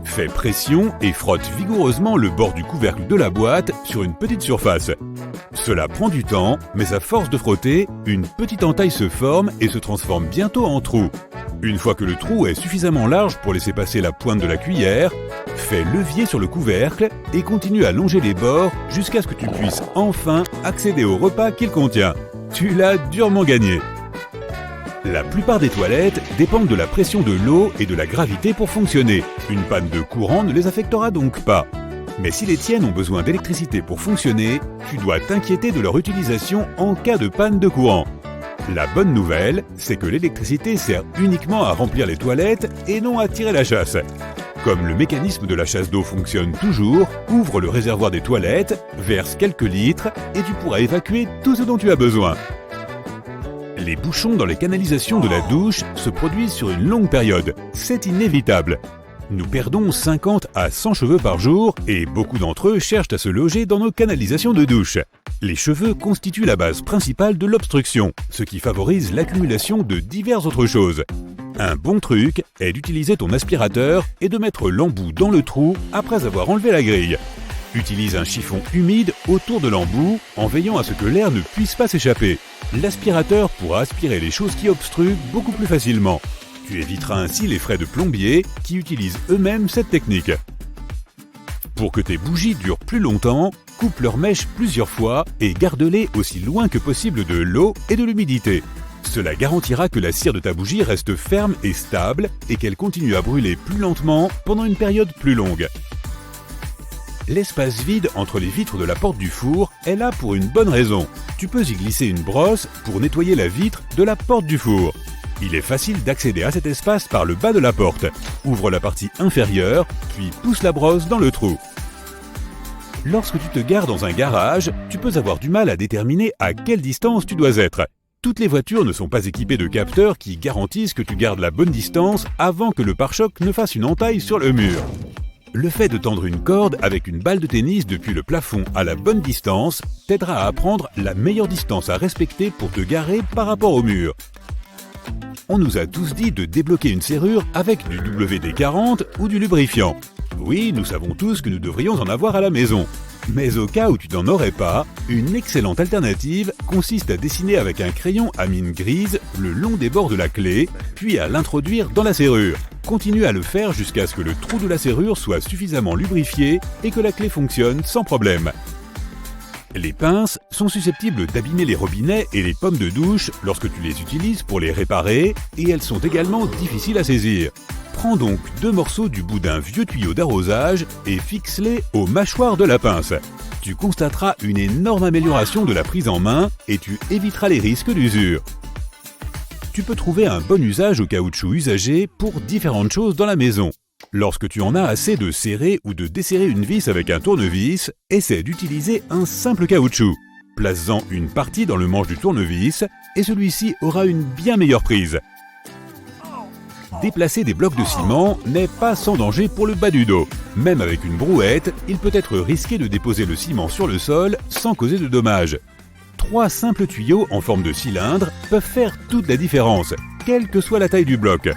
Fais pression et frotte vigoureusement le bord du couvercle de la boîte sur une petite surface. Cela prend du temps, mais à force de frotter, une petite entaille se forme et se transforme bientôt en trou. Une fois que le trou est suffisamment large pour laisser passer la pointe de la cuillère, fais levier sur le couvercle et continue à longer les bords jusqu'à ce que tu puisses enfin accéder au repas qu'il contient. Tu l'as durement gagné. La plupart des toilettes dépendent de la pression de l'eau et de la gravité pour fonctionner. Une panne de courant ne les affectera donc pas. Mais si les tiennes ont besoin d'électricité pour fonctionner, tu dois t'inquiéter de leur utilisation en cas de panne de courant. La bonne nouvelle, c'est que l'électricité sert uniquement à remplir les toilettes et non à tirer la chasse. Comme le mécanisme de la chasse d'eau fonctionne toujours, ouvre le réservoir des toilettes, verse quelques litres et tu pourras évacuer tout ce dont tu as besoin. Les bouchons dans les canalisations de la douche se produisent sur une longue période. C'est inévitable. Nous perdons 50 à 100 cheveux par jour et beaucoup d'entre eux cherchent à se loger dans nos canalisations de douche. Les cheveux constituent la base principale de l'obstruction, ce qui favorise l'accumulation de diverses autres choses. Un bon truc est d'utiliser ton aspirateur et de mettre l'embout dans le trou après avoir enlevé la grille. Utilise un chiffon humide autour de l'embout en veillant à ce que l'air ne puisse pas s'échapper. L'aspirateur pourra aspirer les choses qui obstruent beaucoup plus facilement. Tu éviteras ainsi les frais de plombier qui utilisent eux-mêmes cette technique. Pour que tes bougies durent plus longtemps, coupe leurs mèches plusieurs fois et garde-les aussi loin que possible de l'eau et de l'humidité. Cela garantira que la cire de ta bougie reste ferme et stable et qu'elle continue à brûler plus lentement pendant une période plus longue. L'espace vide entre les vitres de la porte du four est là pour une bonne raison. Tu peux y glisser une brosse pour nettoyer la vitre de la porte du four. Il est facile d'accéder à cet espace par le bas de la porte. Ouvre la partie inférieure, puis pousse la brosse dans le trou. Lorsque tu te gares dans un garage, tu peux avoir du mal à déterminer à quelle distance tu dois être. Toutes les voitures ne sont pas équipées de capteurs qui garantissent que tu gardes la bonne distance avant que le pare-choc ne fasse une entaille sur le mur. Le fait de tendre une corde avec une balle de tennis depuis le plafond à la bonne distance t'aidera à apprendre la meilleure distance à respecter pour te garer par rapport au mur. On nous a tous dit de débloquer une serrure avec du WD-40 ou du lubrifiant. Oui, nous savons tous que nous devrions en avoir à la maison. Mais au cas où tu n'en aurais pas, une excellente alternative consiste à dessiner avec un crayon à mine grise le long des bords de la clé, puis à l'introduire dans la serrure. Continue à le faire jusqu'à ce que le trou de la serrure soit suffisamment lubrifié et que la clé fonctionne sans problème. Les pinces sont susceptibles d'abîmer les robinets et les pommes de douche lorsque tu les utilises pour les réparer, et elles sont également difficiles à saisir. Prends donc 2 morceaux du bout d'un vieux tuyau d'arrosage et fixe-les aux mâchoires de la pince. Tu constateras une énorme amélioration de la prise en main et tu éviteras les risques d'usure. Tu peux trouver un bon usage au caoutchouc usagé pour différentes choses dans la maison. Lorsque tu en as assez de serrer ou de desserrer une vis avec un tournevis, essaie d'utiliser un simple caoutchouc. Place-en une partie dans le manche du tournevis et celui-ci aura une bien meilleure prise. Déplacer des blocs de ciment n'est pas sans danger pour le bas du dos. Même avec une brouette, il peut être risqué de déposer le ciment sur le sol sans causer de dommages. 3 simples tuyaux en forme de cylindre peuvent faire toute la différence, quelle que soit la taille du bloc.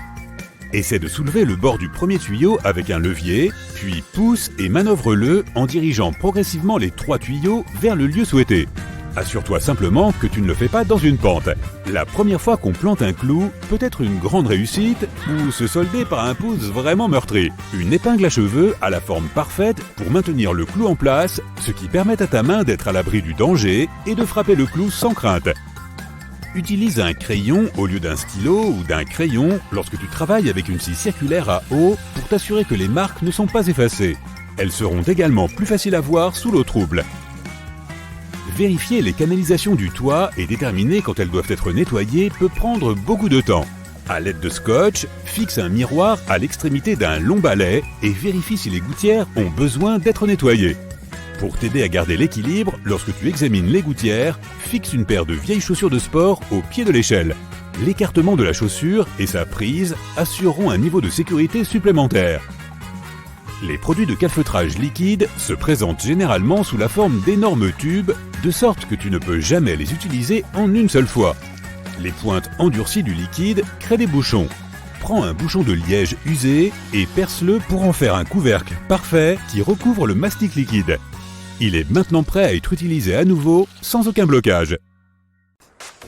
Essaie de soulever le bord du premier tuyau avec un levier, puis pousse et manœuvre-le en dirigeant progressivement les 3 tuyaux vers le lieu souhaité. Assure-toi simplement que tu ne le fais pas dans une pente. La première fois qu'on plante un clou peut être une grande réussite ou se solder par un pouce vraiment meurtri. Une épingle à cheveux a la forme parfaite pour maintenir le clou en place, ce qui permet à ta main d'être à l'abri du danger et de frapper le clou sans crainte. Utilise un crayon au lieu d'un stylo ou d'un crayon lorsque tu travailles avec une scie circulaire à eau pour t'assurer que les marques ne sont pas effacées. Elles seront également plus faciles à voir sous l'eau trouble. Vérifier les canalisations du toit et déterminer quand elles doivent être nettoyées peut prendre beaucoup de temps. À l'aide de scotch, fixe un miroir à l'extrémité d'un long balai et vérifie si les gouttières ont besoin d'être nettoyées. Pour t'aider à garder l'équilibre, lorsque tu examines les gouttières, fixe une paire de vieilles chaussures de sport au pied de l'échelle. L'écartement de la chaussure et sa prise assureront un niveau de sécurité supplémentaire. Les produits de calfeutrage liquide se présentent généralement sous la forme d'énormes tubes, de sorte que tu ne peux jamais les utiliser en une seule fois. Les pointes endurcies du liquide créent des bouchons. Prends un bouchon de liège usé et perce-le pour en faire un couvercle parfait qui recouvre le mastic liquide. Il est maintenant prêt à être utilisé à nouveau sans aucun blocage.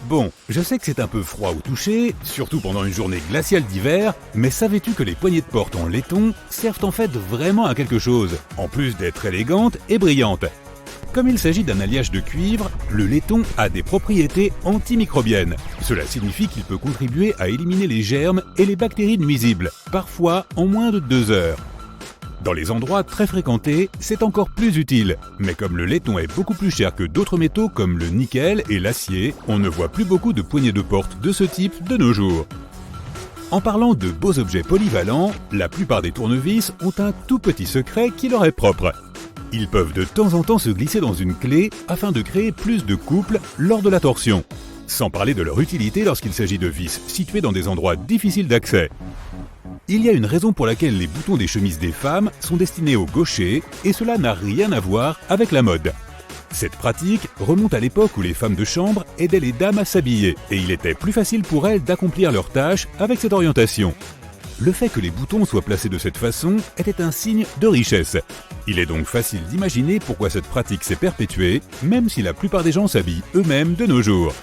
Bon, je sais que c'est un peu froid au toucher, surtout pendant une journée glaciale d'hiver, mais savais-tu que les poignées de porte en laiton servent en fait vraiment à quelque chose, en plus d'être élégantes et brillantes? Comme il s'agit d'un alliage de cuivre, le laiton a des propriétés antimicrobiennes. Cela signifie qu'il peut contribuer à éliminer les germes et les bactéries nuisibles, parfois en moins de 2 heures. Dans les endroits très fréquentés, c'est encore plus utile. Mais comme le laiton est beaucoup plus cher que d'autres métaux comme le nickel et l'acier, on ne voit plus beaucoup de poignées de porte de ce type de nos jours. En parlant de beaux objets polyvalents, la plupart des tournevis ont un tout petit secret qui leur est propre. Ils peuvent de temps en temps se glisser dans une clé afin de créer plus de couple lors de la torsion. Sans parler de leur utilité lorsqu'il s'agit de vis situées dans des endroits difficiles d'accès. Il y a une raison pour laquelle les boutons des chemises des femmes sont destinés aux gauchers et cela n'a rien à voir avec la mode. Cette pratique remonte à l'époque où les femmes de chambre aidaient les dames à s'habiller et il était plus facile pour elles d'accomplir leurs tâches avec cette orientation. Le fait que les boutons soient placés de cette façon était un signe de richesse. Il est donc facile d'imaginer pourquoi cette pratique s'est perpétuée, même si la plupart des gens s'habillent eux-mêmes de nos jours.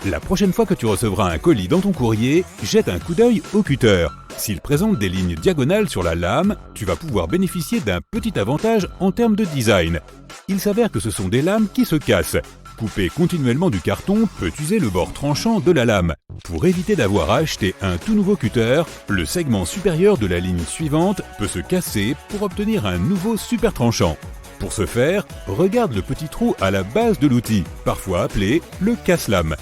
La prochaine fois que tu recevras un colis dans ton courrier, jette un coup d'œil au cutter. S'il présente des lignes diagonales sur la lame, tu vas pouvoir bénéficier d'un petit avantage en termes de design. Il s'avère que ce sont des lames qui se cassent. Couper continuellement du carton peut user le bord tranchant de la lame. Pour éviter d'avoir à acheter un tout nouveau cutter, le segment supérieur de la ligne suivante peut se casser pour obtenir un nouveau super tranchant. Pour ce faire, regarde le petit trou à la base de l'outil, parfois appelé le casse-lame.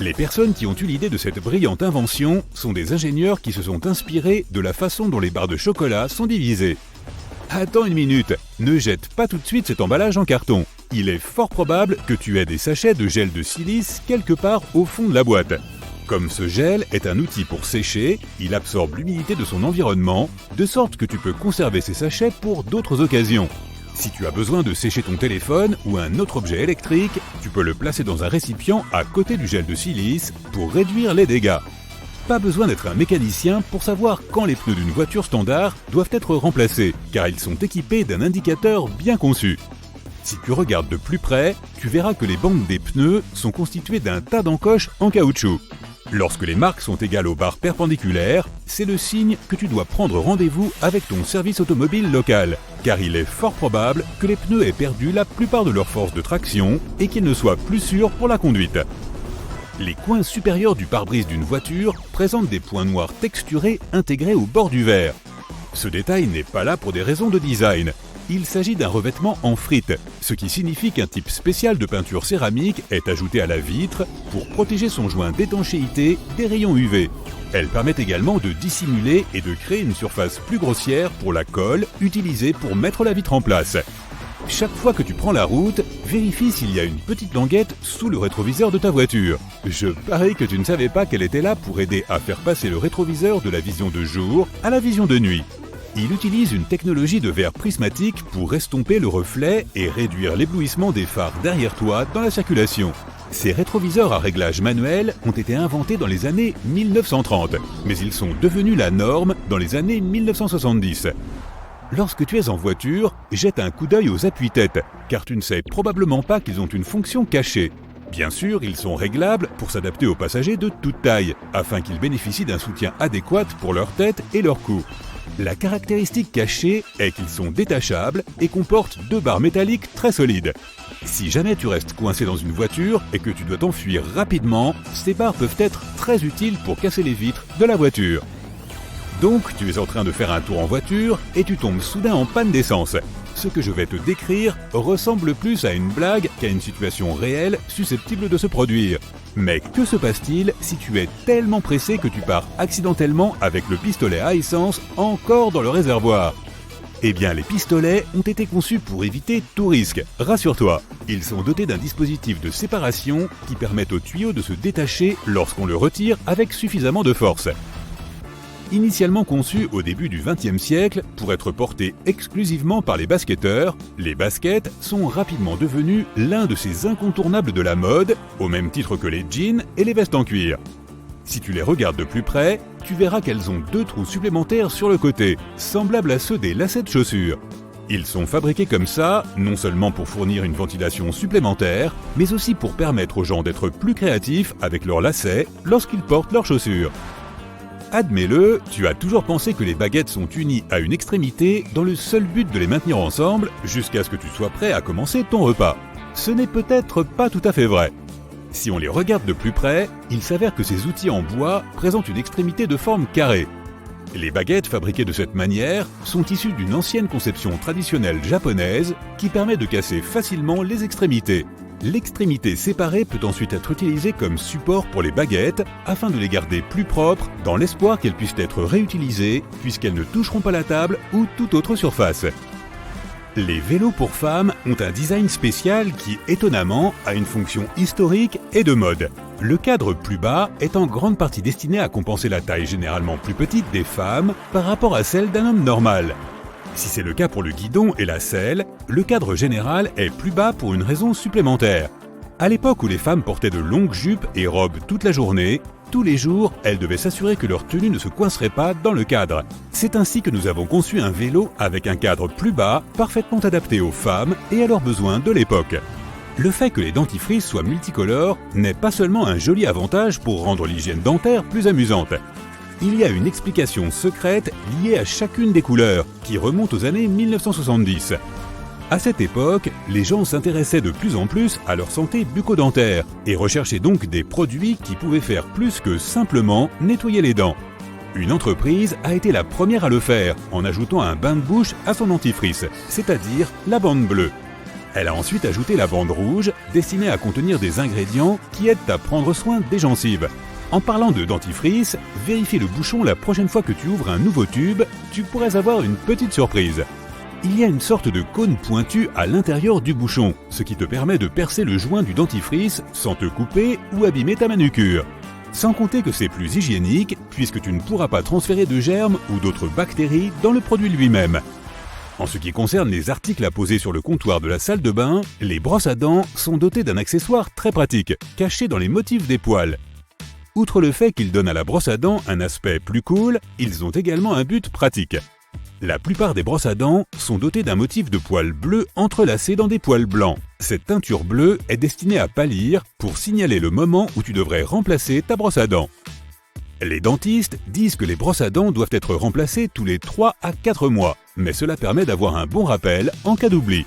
Les personnes qui ont eu l'idée de cette brillante invention sont des ingénieurs qui se sont inspirés de la façon dont les barres de chocolat sont divisées. Attends une minute, ne jette pas tout de suite cet emballage en carton. Il est fort probable que tu aies des sachets de gel de silice quelque part au fond de la boîte. Comme ce gel est un outil pour sécher, il absorbe l'humidité de son environnement, de sorte que tu peux conserver ces sachets pour d'autres occasions. Si tu as besoin de sécher ton téléphone ou un autre objet électrique, tu peux le placer dans un récipient à côté du gel de silice pour réduire les dégâts. Pas besoin d'être un mécanicien pour savoir quand les pneus d'une voiture standard doivent être remplacés, car ils sont équipés d'un indicateur bien conçu. Si tu regardes de plus près, tu verras que les bandes des pneus sont constituées d'un tas d'encoches en caoutchouc. Lorsque les marques sont égales aux barres perpendiculaires, c'est le signe que tu dois prendre rendez-vous avec ton service automobile local, car il est fort probable que les pneus aient perdu la plupart de leur force de traction et qu'ils ne soient plus sûrs pour la conduite. Les coins supérieurs du pare-brise d'une voiture présentent des points noirs texturés intégrés au bord du verre. Ce détail n'est pas là pour des raisons de design. Il s'agit d'un revêtement en frite, ce qui signifie qu'un type spécial de peinture céramique est ajouté à la vitre pour protéger son joint d'étanchéité des rayons UV. Elle permet également de dissimuler et de créer une surface plus grossière pour la colle utilisée pour mettre la vitre en place. Chaque fois que tu prends la route, vérifie s'il y a une petite languette sous le rétroviseur de ta voiture. Je parie que tu ne savais pas qu'elle était là pour aider à faire passer le rétroviseur de la vision de jour à la vision de nuit. Il utilise une technologie de verre prismatique pour estomper le reflet et réduire l'éblouissement des phares derrière toi dans la circulation. Ces rétroviseurs à réglage manuel ont été inventés dans les années 1930, mais ils sont devenus la norme dans les années 1970. Lorsque tu es en voiture, jette un coup d'œil aux appuis-têtes, car tu ne sais probablement pas qu'ils ont une fonction cachée. Bien sûr, ils sont réglables pour s'adapter aux passagers de toute taille, afin qu'ils bénéficient d'un soutien adéquat pour leur tête et leur cou. La caractéristique cachée est qu'ils sont détachables et comportent 2 barres métalliques très solides. Si jamais tu restes coincé dans une voiture et que tu dois t'enfuir rapidement, ces barres peuvent être très utiles pour casser les vitres de la voiture. Donc, tu es en train de faire un tour en voiture et tu tombes soudain en panne d'essence. Ce que je vais te décrire ressemble plus à une blague qu'à une situation réelle susceptible de se produire. Mais que se passe-t-il si tu es tellement pressé que tu pars accidentellement avec le pistolet à essence encore dans le réservoir ? Eh bien, les pistolets ont été conçus pour éviter tout risque, rassure-toi. Ils sont dotés d'un dispositif de séparation qui permet au tuyau de se détacher lorsqu'on le retire avec suffisamment de force. Initialement conçus au début du XXe siècle pour être portés exclusivement par les basketteurs, les baskets sont rapidement devenus l'un de ces incontournables de la mode, au même titre que les jeans et les vestes en cuir. Si tu les regardes de plus près, tu verras qu'elles ont 2 trous supplémentaires sur le côté, semblables à ceux des lacets de chaussures. Ils sont fabriqués comme ça, non seulement pour fournir une ventilation supplémentaire, mais aussi pour permettre aux gens d'être plus créatifs avec leurs lacets lorsqu'ils portent leurs chaussures. Admets-le, tu as toujours pensé que les baguettes sont unies à une extrémité dans le seul but de les maintenir ensemble jusqu'à ce que tu sois prêt à commencer ton repas. Ce n'est peut-être pas tout à fait vrai. Si on les regarde de plus près, il s'avère que ces outils en bois présentent une extrémité de forme carrée. Les baguettes fabriquées de cette manière sont issues d'une ancienne conception traditionnelle japonaise qui permet de casser facilement les extrémités. L'extrémité séparée peut ensuite être utilisée comme support pour les baguettes afin de les garder plus propres dans l'espoir qu'elles puissent être réutilisées puisqu'elles ne toucheront pas la table ou toute autre surface. Les vélos pour femmes ont un design spécial qui, étonnamment, a une fonction historique et de mode. Le cadre plus bas est en grande partie destiné à compenser la taille généralement plus petite des femmes par rapport à celle d'un homme normal. Si c'est le cas pour le guidon et la selle, le cadre général est plus bas pour une raison supplémentaire. À l'époque où les femmes portaient de longues jupes et robes toute la journée, tous les jours, elles devaient s'assurer que leur tenue ne se coincerait pas dans le cadre. C'est ainsi que nous avons conçu un vélo avec un cadre plus bas, parfaitement adapté aux femmes et à leurs besoins de l'époque. Le fait que les dentifrices soient multicolores n'est pas seulement un joli avantage pour rendre l'hygiène dentaire plus amusante. Il y a une explication secrète liée à chacune des couleurs, qui remonte aux années 1970. À cette époque, les gens s'intéressaient de plus en plus à leur santé bucco-dentaire et recherchaient donc des produits qui pouvaient faire plus que simplement nettoyer les dents. Une entreprise a été la première à le faire en ajoutant un bain de bouche à son dentifrice, c'est-à-dire la bande bleue. Elle a ensuite ajouté la bande rouge, destinée à contenir des ingrédients qui aident à prendre soin des gencives. En parlant de dentifrice, vérifie le bouchon la prochaine fois que tu ouvres un nouveau tube, tu pourrais avoir une petite surprise. Il y a une sorte de cône pointu à l'intérieur du bouchon, ce qui te permet de percer le joint du dentifrice sans te couper ou abîmer ta manucure. Sans compter que c'est plus hygiénique, puisque tu ne pourras pas transférer de germes ou d'autres bactéries dans le produit lui-même. En ce qui concerne les articles à poser sur le comptoir de la salle de bain, les brosses à dents sont dotées d'un accessoire très pratique, caché dans les motifs des poils. Outre le fait qu'ils donnent à la brosse à dents un aspect plus cool, ils ont également un but pratique. La plupart des brosses à dents sont dotées d'un motif de poils bleus entrelacés dans des poils blancs. Cette teinture bleue est destinée à pâlir pour signaler le moment où tu devrais remplacer ta brosse à dents. Les dentistes disent que les brosses à dents doivent être remplacées tous les 3 à 4 mois, mais cela permet d'avoir un bon rappel en cas d'oubli.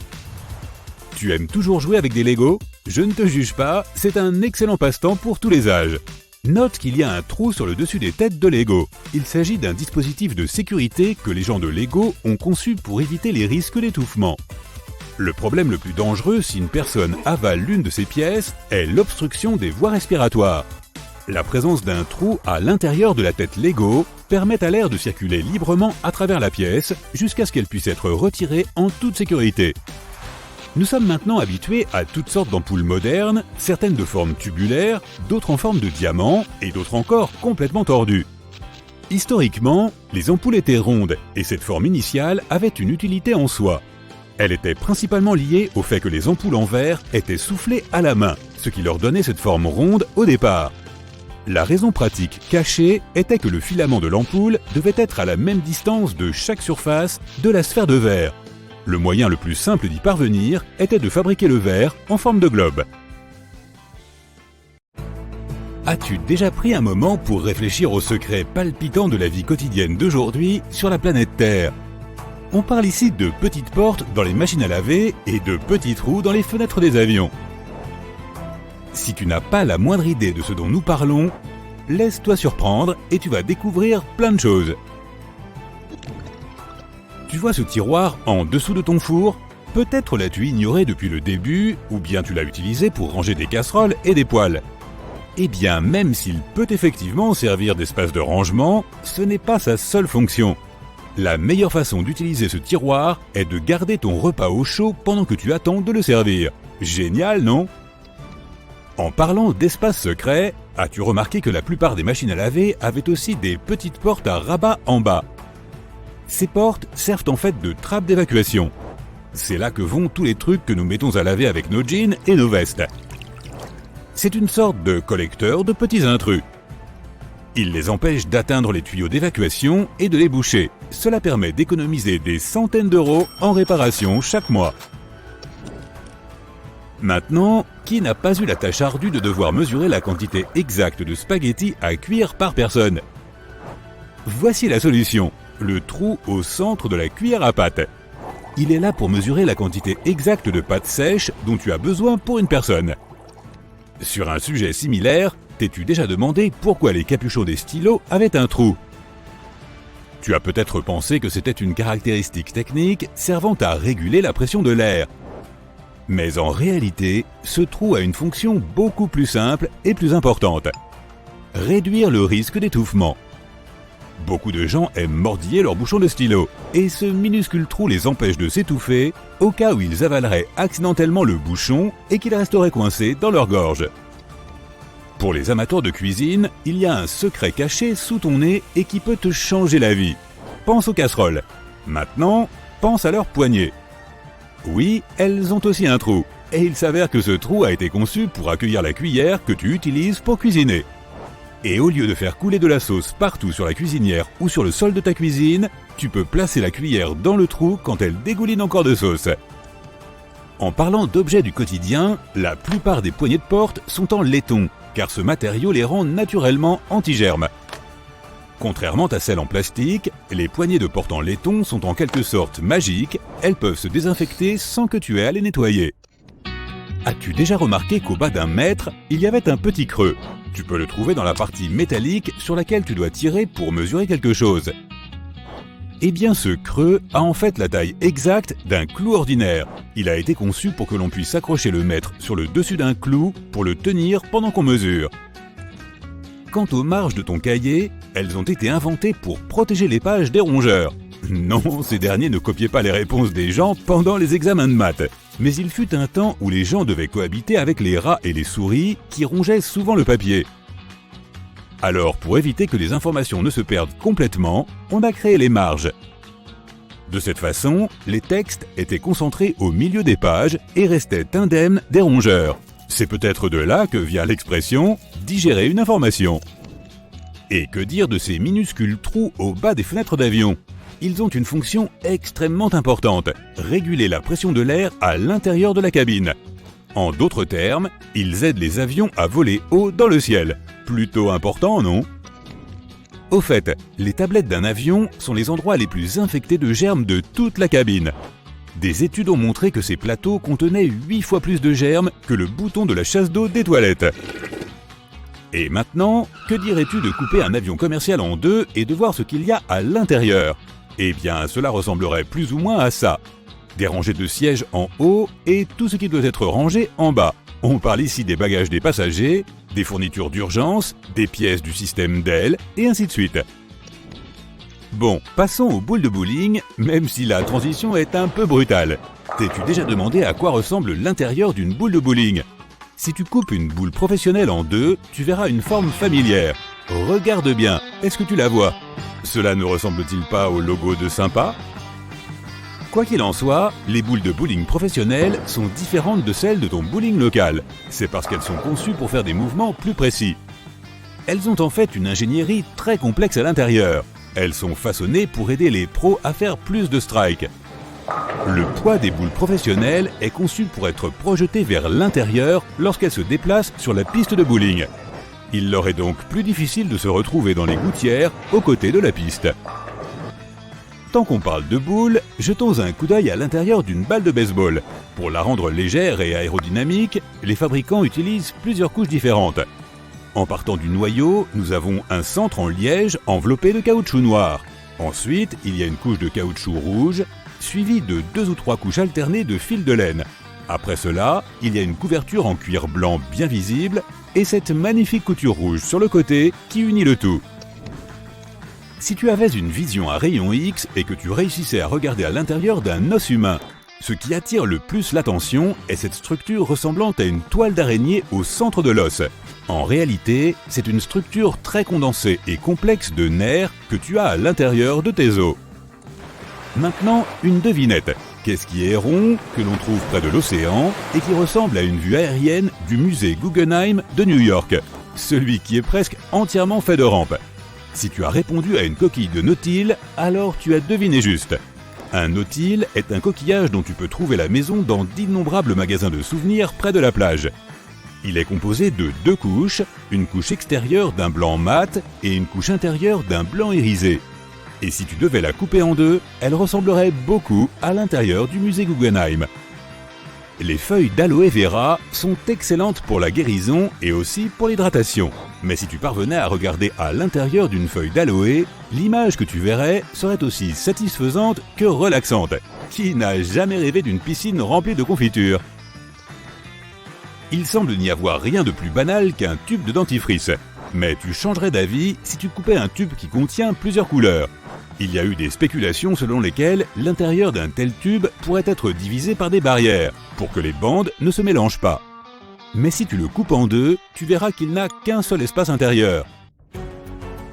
Tu aimes toujours jouer avec des Lego ? Je ne te juge pas, c'est un excellent passe-temps pour tous les âges. Note qu'il y a un trou sur le dessus des têtes de Lego. Il s'agit d'un dispositif de sécurité que les gens de Lego ont conçu pour éviter les risques d'étouffement. Le problème le plus dangereux si une personne avale l'une de ces pièces est l'obstruction des voies respiratoires. La présence d'un trou à l'intérieur de la tête Lego permet à l'air de circuler librement à travers la pièce jusqu'à ce qu'elle puisse être retirée en toute sécurité. Nous sommes maintenant habitués à toutes sortes d'ampoules modernes, certaines de forme tubulaire, d'autres en forme de diamant et d'autres encore complètement tordues. Historiquement, les ampoules étaient rondes et cette forme initiale avait une utilité en soi. Elle était principalement liée au fait que les ampoules en verre étaient soufflées à la main, ce qui leur donnait cette forme ronde au départ. La raison pratique cachée était que le filament de l'ampoule devait être à la même distance de chaque surface de la sphère de verre. Le moyen le plus simple d'y parvenir était de fabriquer le verre en forme de globe. As-tu déjà pris un moment pour réfléchir aux secrets palpitants de la vie quotidienne d'aujourd'hui sur la planète Terre ? On parle ici de petites portes dans les machines à laver et de petits trous dans les fenêtres des avions. Si tu n'as pas la moindre idée de ce dont nous parlons, laisse-toi surprendre et tu vas découvrir plein de choses. Tu vois ce tiroir en dessous de ton four ? Peut-être l'as-tu ignoré depuis le début, ou bien tu l'as utilisé pour ranger des casseroles et des poêles. Eh bien, même s'il peut effectivement servir d'espace de rangement, ce n'est pas sa seule fonction. La meilleure façon d'utiliser ce tiroir est de garder ton repas au chaud pendant que tu attends de le servir. Génial, non ? En parlant d'espace secret, as-tu remarqué que la plupart des machines à laver avaient aussi des petites portes à rabat en bas ? Ces portes servent en fait de trappe d'évacuation. C'est là que vont tous les trucs que nous mettons à laver avec nos jeans et nos vestes. C'est une sorte de collecteur de petits intrus. Il les empêche d'atteindre les tuyaux d'évacuation et de les boucher. Cela permet d'économiser des centaines d'euros en réparation chaque mois. Maintenant, qui n'a pas eu la tâche ardue de devoir mesurer la quantité exacte de spaghettis à cuire par personne ? Voici la solution. Le trou au centre de la cuillère à pâte. Il est là pour mesurer la quantité exacte de pâte sèche dont tu as besoin pour une personne. Sur un sujet similaire, t'es-tu déjà demandé pourquoi les capuchons des stylos avaient un trou ? Tu as peut-être pensé que c'était une caractéristique technique servant à réguler la pression de l'air. Mais en réalité, ce trou a une fonction beaucoup plus simple et plus importante. Réduire le risque d'étouffement. Beaucoup de gens aiment mordiller leur bouchon de stylo, et ce minuscule trou les empêche de s'étouffer au cas où ils avaleraient accidentellement le bouchon et qu'il resterait coincé dans leur gorge. Pour les amateurs de cuisine, il y a un secret caché sous ton nez et qui peut te changer la vie. Pense aux casseroles. Maintenant, pense à leurs poignées. Oui, elles ont aussi un trou, et il s'avère que ce trou a été conçu pour accueillir la cuillère que tu utilises pour cuisiner. Et au lieu de faire couler de la sauce partout sur la cuisinière ou sur le sol de ta cuisine, tu peux placer la cuillère dans le trou quand elle dégouline encore de sauce. En parlant d'objets du quotidien, la plupart des poignées de porte sont en laiton, car ce matériau les rend naturellement anti-germes. Contrairement à celles en plastique, les poignées de porte en laiton sont en quelque sorte magiques, elles peuvent se désinfecter sans que tu aies à les nettoyer. As-tu déjà remarqué qu'au bas d'un mètre, il y avait un petit creux ? Tu peux le trouver dans la partie métallique sur laquelle tu dois tirer pour mesurer quelque chose. Eh bien ce creux a en fait la taille exacte d'un clou ordinaire. Il a été conçu pour que l'on puisse accrocher le mètre sur le dessus d'un clou pour le tenir pendant qu'on mesure. Quant aux marges de ton cahier, elles ont été inventées pour protéger les pages des rongeurs. Non, ces derniers ne copiaient pas les réponses des gens pendant les examens de maths. Mais il fut un temps où les gens devaient cohabiter avec les rats et les souris qui rongeaient souvent le papier. Alors, pour éviter que les informations ne se perdent complètement, on a créé les marges. De cette façon, les textes étaient concentrés au milieu des pages et restaient indemnes des rongeurs. C'est peut-être de là que vient l'expression « digérer une information ». Et que dire de ces minuscules trous au bas des fenêtres d'avion ? Ils ont une fonction extrêmement importante, réguler la pression de l'air à l'intérieur de la cabine. En d'autres termes, ils aident les avions à voler haut dans le ciel. Plutôt important, non ? Au fait, les tablettes d'un avion sont les endroits les plus infectés de germes de toute la cabine. Des études ont montré que ces plateaux contenaient 8 fois plus de germes que le bouton de la chasse d'eau des toilettes. Et maintenant, que dirais-tu de couper un avion commercial en deux et de voir ce qu'il y a à l'intérieur ? Eh bien, cela ressemblerait plus ou moins à ça. Des rangées de sièges en haut et tout ce qui doit être rangé en bas. On parle ici des bagages des passagers, des fournitures d'urgence, des pièces du système d'ailes, et ainsi de suite. Bon, passons aux boules de bowling, même si la transition est un peu brutale. T'es-tu déjà demandé à quoi ressemble l'intérieur d'une boule de bowling ? Si tu coupes une boule professionnelle en deux, tu verras une forme familière. Regarde bien, est-ce que tu la vois ? Cela ne ressemble-t-il pas au logo de Sympa ? Quoi qu'il en soit, les boules de bowling professionnelles sont différentes de celles de ton bowling local. C'est parce qu'elles sont conçues pour faire des mouvements plus précis. Elles ont en fait une ingénierie très complexe à l'intérieur. Elles sont façonnées pour aider les pros à faire plus de strikes. Le poids des boules professionnelles est conçu pour être projeté vers l'intérieur lorsqu'elles se déplacent sur la piste de bowling. Il leur est donc plus difficile de se retrouver dans les gouttières aux côtés de la piste. Tant qu'on parle de boules, jetons un coup d'œil à l'intérieur d'une balle de baseball. Pour la rendre légère et aérodynamique, les fabricants utilisent plusieurs couches différentes. En partant du noyau, nous avons un centre en liège enveloppé de caoutchouc noir. Ensuite, il y a une couche de caoutchouc rouge, suivie de 2 ou 3 couches alternées de fil de laine. Après cela, il y a une couverture en cuir blanc bien visible et cette magnifique couture rouge sur le côté qui unit le tout. Si tu avais une vision à rayon X et que tu réussissais à regarder à l'intérieur d'un os humain, ce qui attire le plus l'attention est cette structure ressemblant à une toile d'araignée au centre de l'os. En réalité, c'est une structure très condensée et complexe de nerfs que tu as à l'intérieur de tes os. Maintenant, une devinette. Qu'est-ce qui est rond, que l'on trouve près de l'océan et qui ressemble à une vue aérienne du musée Guggenheim de New York, celui qui est presque entièrement fait de rampes? Si tu as répondu à une coquille de nautile, alors tu as deviné juste. Un nautile est un coquillage dont tu peux trouver la maison dans d'innombrables magasins de souvenirs près de la plage. Il est composé de 2 couches, une couche extérieure d'un blanc mat et une couche intérieure d'un blanc irisé. Et si tu devais la couper en deux, elle ressemblerait beaucoup à l'intérieur du musée Guggenheim. Les feuilles d'aloe vera sont excellentes pour la guérison et aussi pour l'hydratation. Mais si tu parvenais à regarder à l'intérieur d'une feuille d'aloe, l'image que tu verrais serait aussi satisfaisante que relaxante. Qui n'a jamais rêvé d'une piscine remplie de confiture ? Il semble n'y avoir rien de plus banal qu'un tube de dentifrice. Mais tu changerais d'avis si tu coupais un tube qui contient plusieurs couleurs. Il y a eu des spéculations selon lesquelles l'intérieur d'un tel tube pourrait être divisé par des barrières, pour que les bandes ne se mélangent pas. Mais si tu le coupes en deux, tu verras qu'il n'a qu'un seul espace intérieur.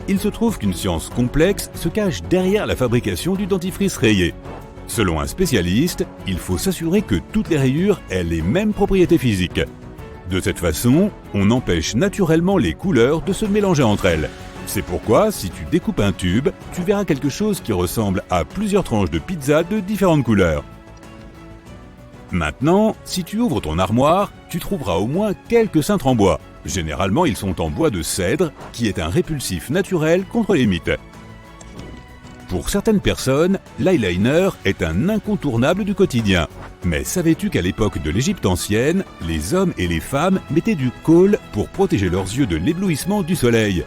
Il se trouve qu'une science complexe se cache derrière la fabrication du dentifrice rayé. Selon un spécialiste, il faut s'assurer que toutes les rayures aient les mêmes propriétés physiques. De cette façon, on empêche naturellement les couleurs de se mélanger entre elles. C'est pourquoi, si tu découpes un tube, tu verras quelque chose qui ressemble à plusieurs tranches de pizza de différentes couleurs. Maintenant, si tu ouvres ton armoire, tu trouveras au moins quelques cintres en bois. Généralement, ils sont en bois de cèdre, qui est un répulsif naturel contre les mites. Pour certaines personnes, l'eyeliner est un incontournable du quotidien. Mais savais-tu qu'à l'époque de l'Égypte ancienne, les hommes et les femmes mettaient du kohl pour protéger leurs yeux de l'éblouissement du soleil ?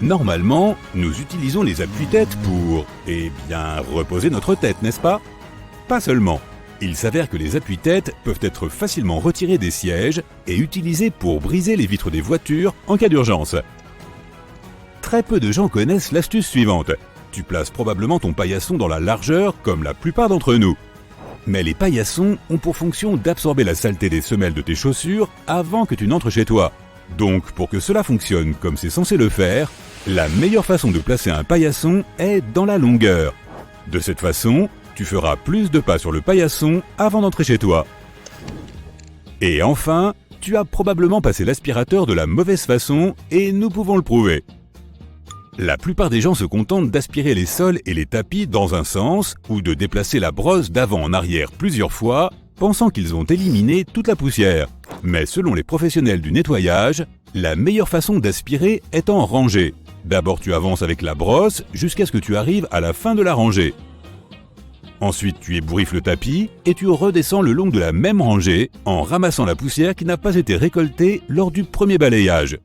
Normalement, nous utilisons les appuis-têtes pour, reposer notre tête, n'est-ce pas? Pas seulement. Il s'avère que les appuis-têtes peuvent être facilement retirés des sièges et utilisés pour briser les vitres des voitures en cas d'urgence. Très peu de gens connaissent l'astuce suivante. Tu places probablement ton paillasson dans la largeur comme la plupart d'entre nous. Mais les paillassons ont pour fonction d'absorber la saleté des semelles de tes chaussures avant que tu n'entres chez toi. Donc, pour que cela fonctionne comme c'est censé le faire, la meilleure façon de placer un paillasson est dans la longueur. De cette façon, tu feras plus de pas sur le paillasson avant d'entrer chez toi. Et enfin, tu as probablement passé l'aspirateur de la mauvaise façon et nous pouvons le prouver. La plupart des gens se contentent d'aspirer les sols et les tapis dans un sens ou de déplacer la brosse d'avant en arrière plusieurs fois, pensant qu'ils ont éliminé toute la poussière. Mais selon les professionnels du nettoyage, la meilleure façon d'aspirer est en rangée. D'abord tu avances avec la brosse jusqu'à ce que tu arrives à la fin de la rangée. Ensuite tu ébouriffes le tapis et tu redescends le long de la même rangée en ramassant la poussière qui n'a pas été récoltée lors du premier balayage.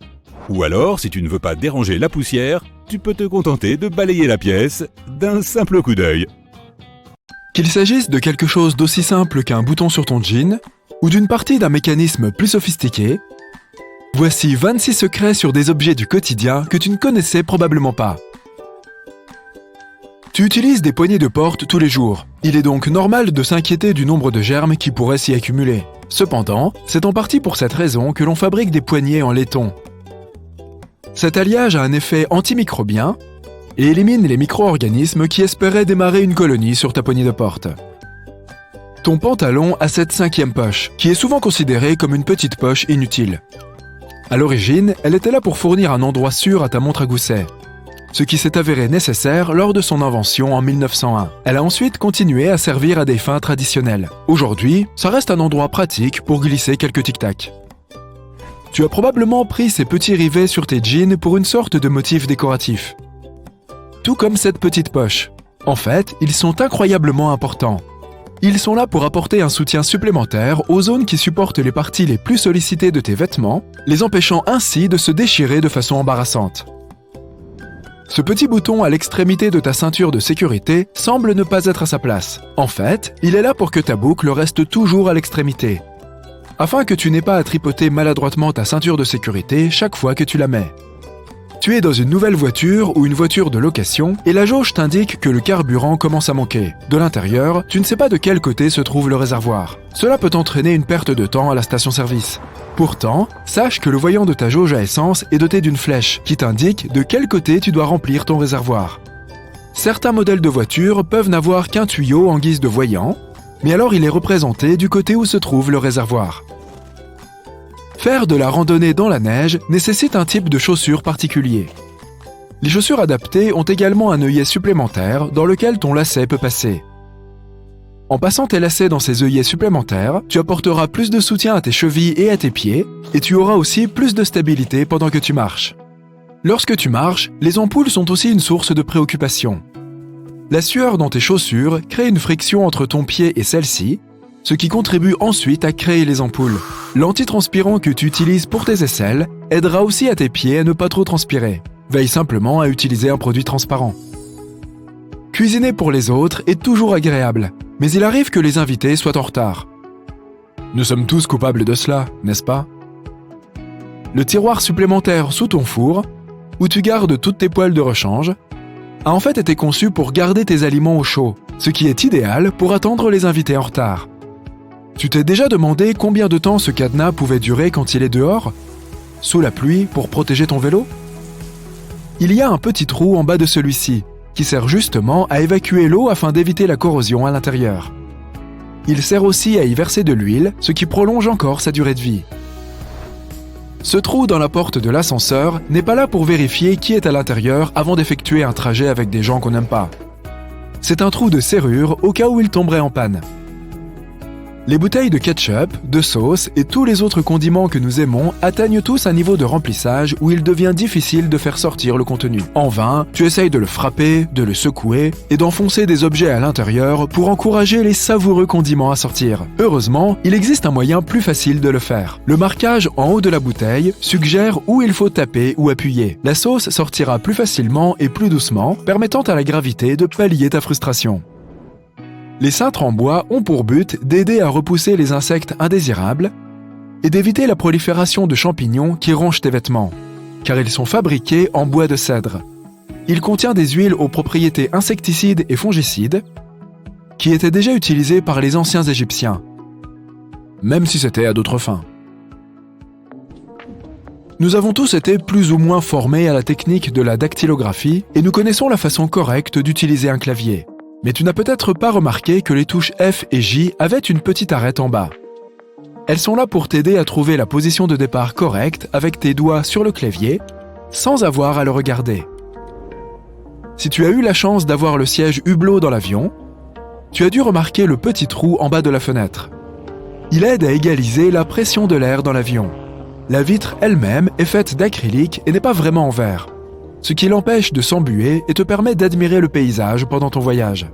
Ou alors, si tu ne veux pas déranger la poussière, tu peux te contenter de balayer la pièce d'un simple coup d'œil. Qu'il s'agisse de quelque chose d'aussi simple qu'un bouton sur ton jean, ou d'une partie d'un mécanisme plus sophistiqué, voici 26 secrets sur des objets du quotidien que tu ne connaissais probablement pas. Tu utilises des poignées de porte tous les jours. Il est donc normal de s'inquiéter du nombre de germes qui pourraient s'y accumuler. Cependant, c'est en partie pour cette raison que l'on fabrique des poignées en laiton. Cet alliage a un effet antimicrobien et élimine les micro-organismes qui espéraient démarrer une colonie sur ta poignée de porte. Ton pantalon a cette 5e poche, qui est souvent considérée comme une petite poche inutile. À l'origine, elle était là pour fournir un endroit sûr à ta montre à gousset, ce qui s'est avéré nécessaire lors de son invention en 1901. Elle a ensuite continué à servir à des fins traditionnelles. Aujourd'hui, ça reste un endroit pratique pour glisser quelques tic-tac. Tu as probablement pris ces petits rivets sur tes jeans pour une sorte de motif décoratif. Tout comme cette petite poche. En fait, ils sont incroyablement importants. Ils sont là pour apporter un soutien supplémentaire aux zones qui supportent les parties les plus sollicitées de tes vêtements, les empêchant ainsi de se déchirer de façon embarrassante. Ce petit bouton à l'extrémité de ta ceinture de sécurité semble ne pas être à sa place. En fait, il est là pour que ta boucle reste toujours à l'extrémité, afin que tu n'aies pas à tripoter maladroitement ta ceinture de sécurité chaque fois que tu la mets. Tu es dans une nouvelle voiture ou une voiture de location et la jauge t'indique que le carburant commence à manquer. De l'intérieur, tu ne sais pas de quel côté se trouve le réservoir. Cela peut entraîner une perte de temps à la station-service. Pourtant, sache que le voyant de ta jauge à essence est doté d'une flèche qui t'indique de quel côté tu dois remplir ton réservoir. Certains modèles de voitures peuvent n'avoir qu'un tuyau en guise de voyant, mais alors il est représenté du côté où se trouve le réservoir. Faire de la randonnée dans la neige nécessite un type de chaussures particulier. Les chaussures adaptées ont également un œillet supplémentaire dans lequel ton lacet peut passer. En passant tes lacets dans ces œillets supplémentaires, tu apporteras plus de soutien à tes chevilles et à tes pieds, et tu auras aussi plus de stabilité pendant que tu marches. Lorsque tu marches, les ampoules sont aussi une source de préoccupation. La sueur dans tes chaussures crée une friction entre ton pied et celle-ci, ce qui contribue ensuite à créer les ampoules. L'antitranspirant que tu utilises pour tes aisselles aidera aussi à tes pieds à ne pas trop transpirer. Veille simplement à utiliser un produit transparent. Cuisiner pour les autres est toujours agréable, mais il arrive que les invités soient en retard. Nous sommes tous coupables de cela, n'est-ce pas? Le tiroir supplémentaire sous ton four, où tu gardes toutes tes poêles de rechange, a en fait été conçu pour garder tes aliments au chaud, ce qui est idéal pour attendre les invités en retard. Tu t'es déjà demandé combien de temps ce cadenas pouvait durer quand il est dehors, sous la pluie, pour protéger ton vélo? Il y a un petit trou en bas de celui-ci, qui sert justement à évacuer l'eau afin d'éviter la corrosion à l'intérieur. Il sert aussi à y verser de l'huile, ce qui prolonge encore sa durée de vie. Ce trou dans la porte de l'ascenseur n'est pas là pour vérifier qui est à l'intérieur avant d'effectuer un trajet avec des gens qu'on n'aime pas. C'est un trou de serrure au cas où il tomberait en panne. Les bouteilles de ketchup, de sauce et tous les autres condiments que nous aimons atteignent tous un niveau de remplissage où il devient difficile de faire sortir le contenu. En vain, tu essayes de le frapper, de le secouer et d'enfoncer des objets à l'intérieur pour encourager les savoureux condiments à sortir. Heureusement, il existe un moyen plus facile de le faire. Le marquage en haut de la bouteille suggère où il faut taper ou appuyer. La sauce sortira plus facilement et plus doucement, permettant à la gravité de pallier ta frustration. Les cintres en bois ont pour but d'aider à repousser les insectes indésirables et d'éviter la prolifération de champignons qui rongent tes vêtements, car ils sont fabriqués en bois de cèdre. Il contient des huiles aux propriétés insecticides et fongicides qui étaient déjà utilisées par les anciens Égyptiens, même si c'était à d'autres fins. Nous avons tous été plus ou moins formés à la technique de la dactylographie et nous connaissons la façon correcte d'utiliser un clavier. Mais tu n'as peut-être pas remarqué que les touches F et J avaient une petite arête en bas. Elles sont là pour t'aider à trouver la position de départ correcte avec tes doigts sur le clavier, sans avoir à le regarder. Si tu as eu la chance d'avoir le siège hublot dans l'avion, tu as dû remarquer le petit trou en bas de la fenêtre. Il aide à égaliser la pression de l'air dans l'avion. La vitre elle-même est faite d'acrylique et n'est pas vraiment en verre, ce qui l'empêche de s'embuer et te permet d'admirer le paysage pendant ton voyage.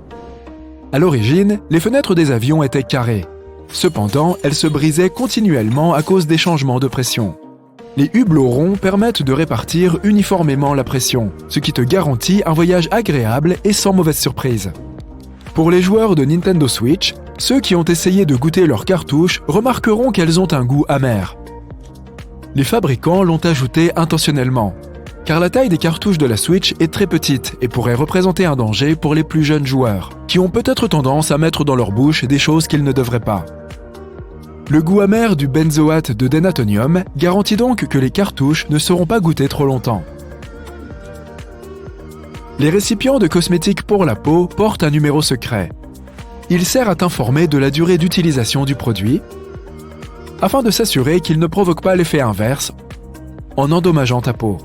À l'origine, les fenêtres des avions étaient carrées. Cependant, elles se brisaient continuellement à cause des changements de pression. Les hublots ronds permettent de répartir uniformément la pression, ce qui te garantit un voyage agréable et sans mauvaise surprise. Pour les joueurs de Nintendo Switch, ceux qui ont essayé de goûter leurs cartouches remarqueront qu'elles ont un goût amer. Les fabricants l'ont ajouté intentionnellement, car la taille des cartouches de la Switch est très petite et pourrait représenter un danger pour les plus jeunes joueurs, qui ont peut-être tendance à mettre dans leur bouche des choses qu'ils ne devraient pas. Le goût amer du benzoate de dénatonium garantit donc que les cartouches ne seront pas goûtées trop longtemps. Les récipients de cosmétiques pour la peau portent un numéro secret. Il sert à t'informer de la durée d'utilisation du produit, afin de s'assurer qu'il ne provoque pas l'effet inverse en endommageant ta peau.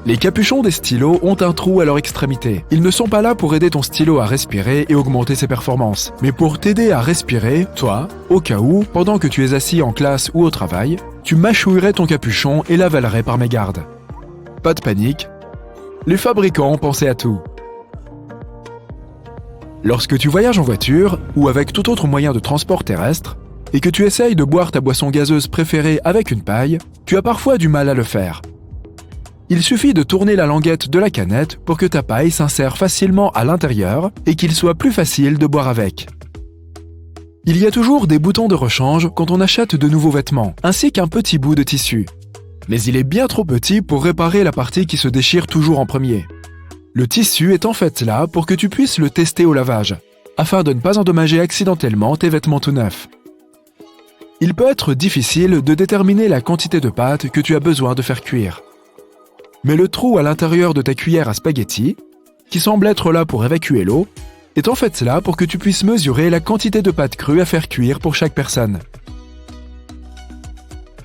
Les capuchons des stylos ont un trou à leur extrémité. Ils ne sont pas là pour aider ton stylo à respirer et augmenter ses performances, mais pour t'aider à respirer, toi, au cas où, pendant que tu es assis en classe ou au travail, tu mâchouillerais ton capuchon et l'avalerais par mégarde. Pas de panique, les fabricants ont pensé à tout. Lorsque tu voyages en voiture ou avec tout autre moyen de transport terrestre, et que tu essayes de boire ta boisson gazeuse préférée avec une paille, tu as parfois du mal à le faire. Il suffit de tourner la languette de la canette pour que ta paille s'insère facilement à l'intérieur et qu'il soit plus facile de boire avec. Il y a toujours des boutons de rechange quand on achète de nouveaux vêtements, ainsi qu'un petit bout de tissu. Mais il est bien trop petit pour réparer la partie qui se déchire toujours en premier. Le tissu est en fait là pour que tu puisses le tester au lavage, afin de ne pas endommager accidentellement tes vêtements tout neufs. Il peut être difficile de déterminer la quantité de pâte que tu as besoin de faire cuire. Mais le trou à l'intérieur de ta cuillère à spaghetti, qui semble être là pour évacuer l'eau, est en fait là pour que tu puisses mesurer la quantité de pâte crue à faire cuire pour chaque personne.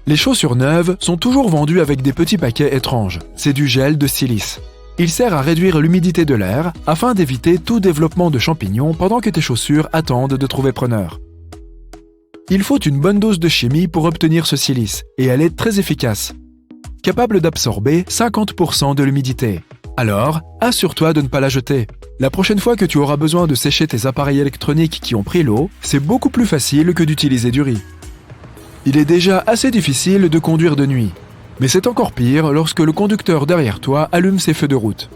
Les chaussures neuves sont toujours vendues avec des petits paquets étranges. C'est du gel de silice. Il sert à réduire l'humidité de l'air afin d'éviter tout développement de champignons pendant que tes chaussures attendent de trouver preneur. Il faut une bonne dose de chimie pour obtenir ce silice, et elle est très efficace, capable d'absorber 50% de l'humidité. Alors, assure-toi de ne pas la jeter. La prochaine fois que tu auras besoin de sécher tes appareils électroniques qui ont pris l'eau, c'est beaucoup plus facile que d'utiliser du riz. Il est déjà assez difficile de conduire de nuit, mais c'est encore pire lorsque le conducteur derrière toi allume ses feux de route.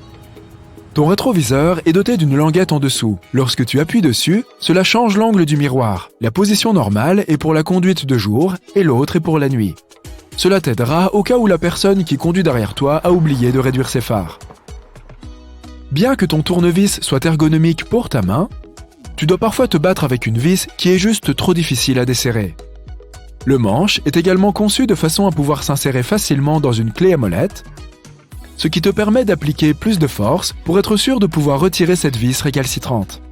Ton rétroviseur est doté d'une languette en dessous. Lorsque tu appuies dessus, cela change l'angle du miroir. La position normale est pour la conduite de jour et l'autre est pour la nuit. Cela t'aidera au cas où la personne qui conduit derrière toi a oublié de réduire ses phares. Bien que ton tournevis soit ergonomique pour ta main, tu dois parfois te battre avec une vis qui est juste trop difficile à desserrer. Le manche est également conçu de façon à pouvoir s'insérer facilement dans une clé à molette, ce qui te permet d'appliquer plus de force pour être sûr de pouvoir retirer cette vis récalcitrante.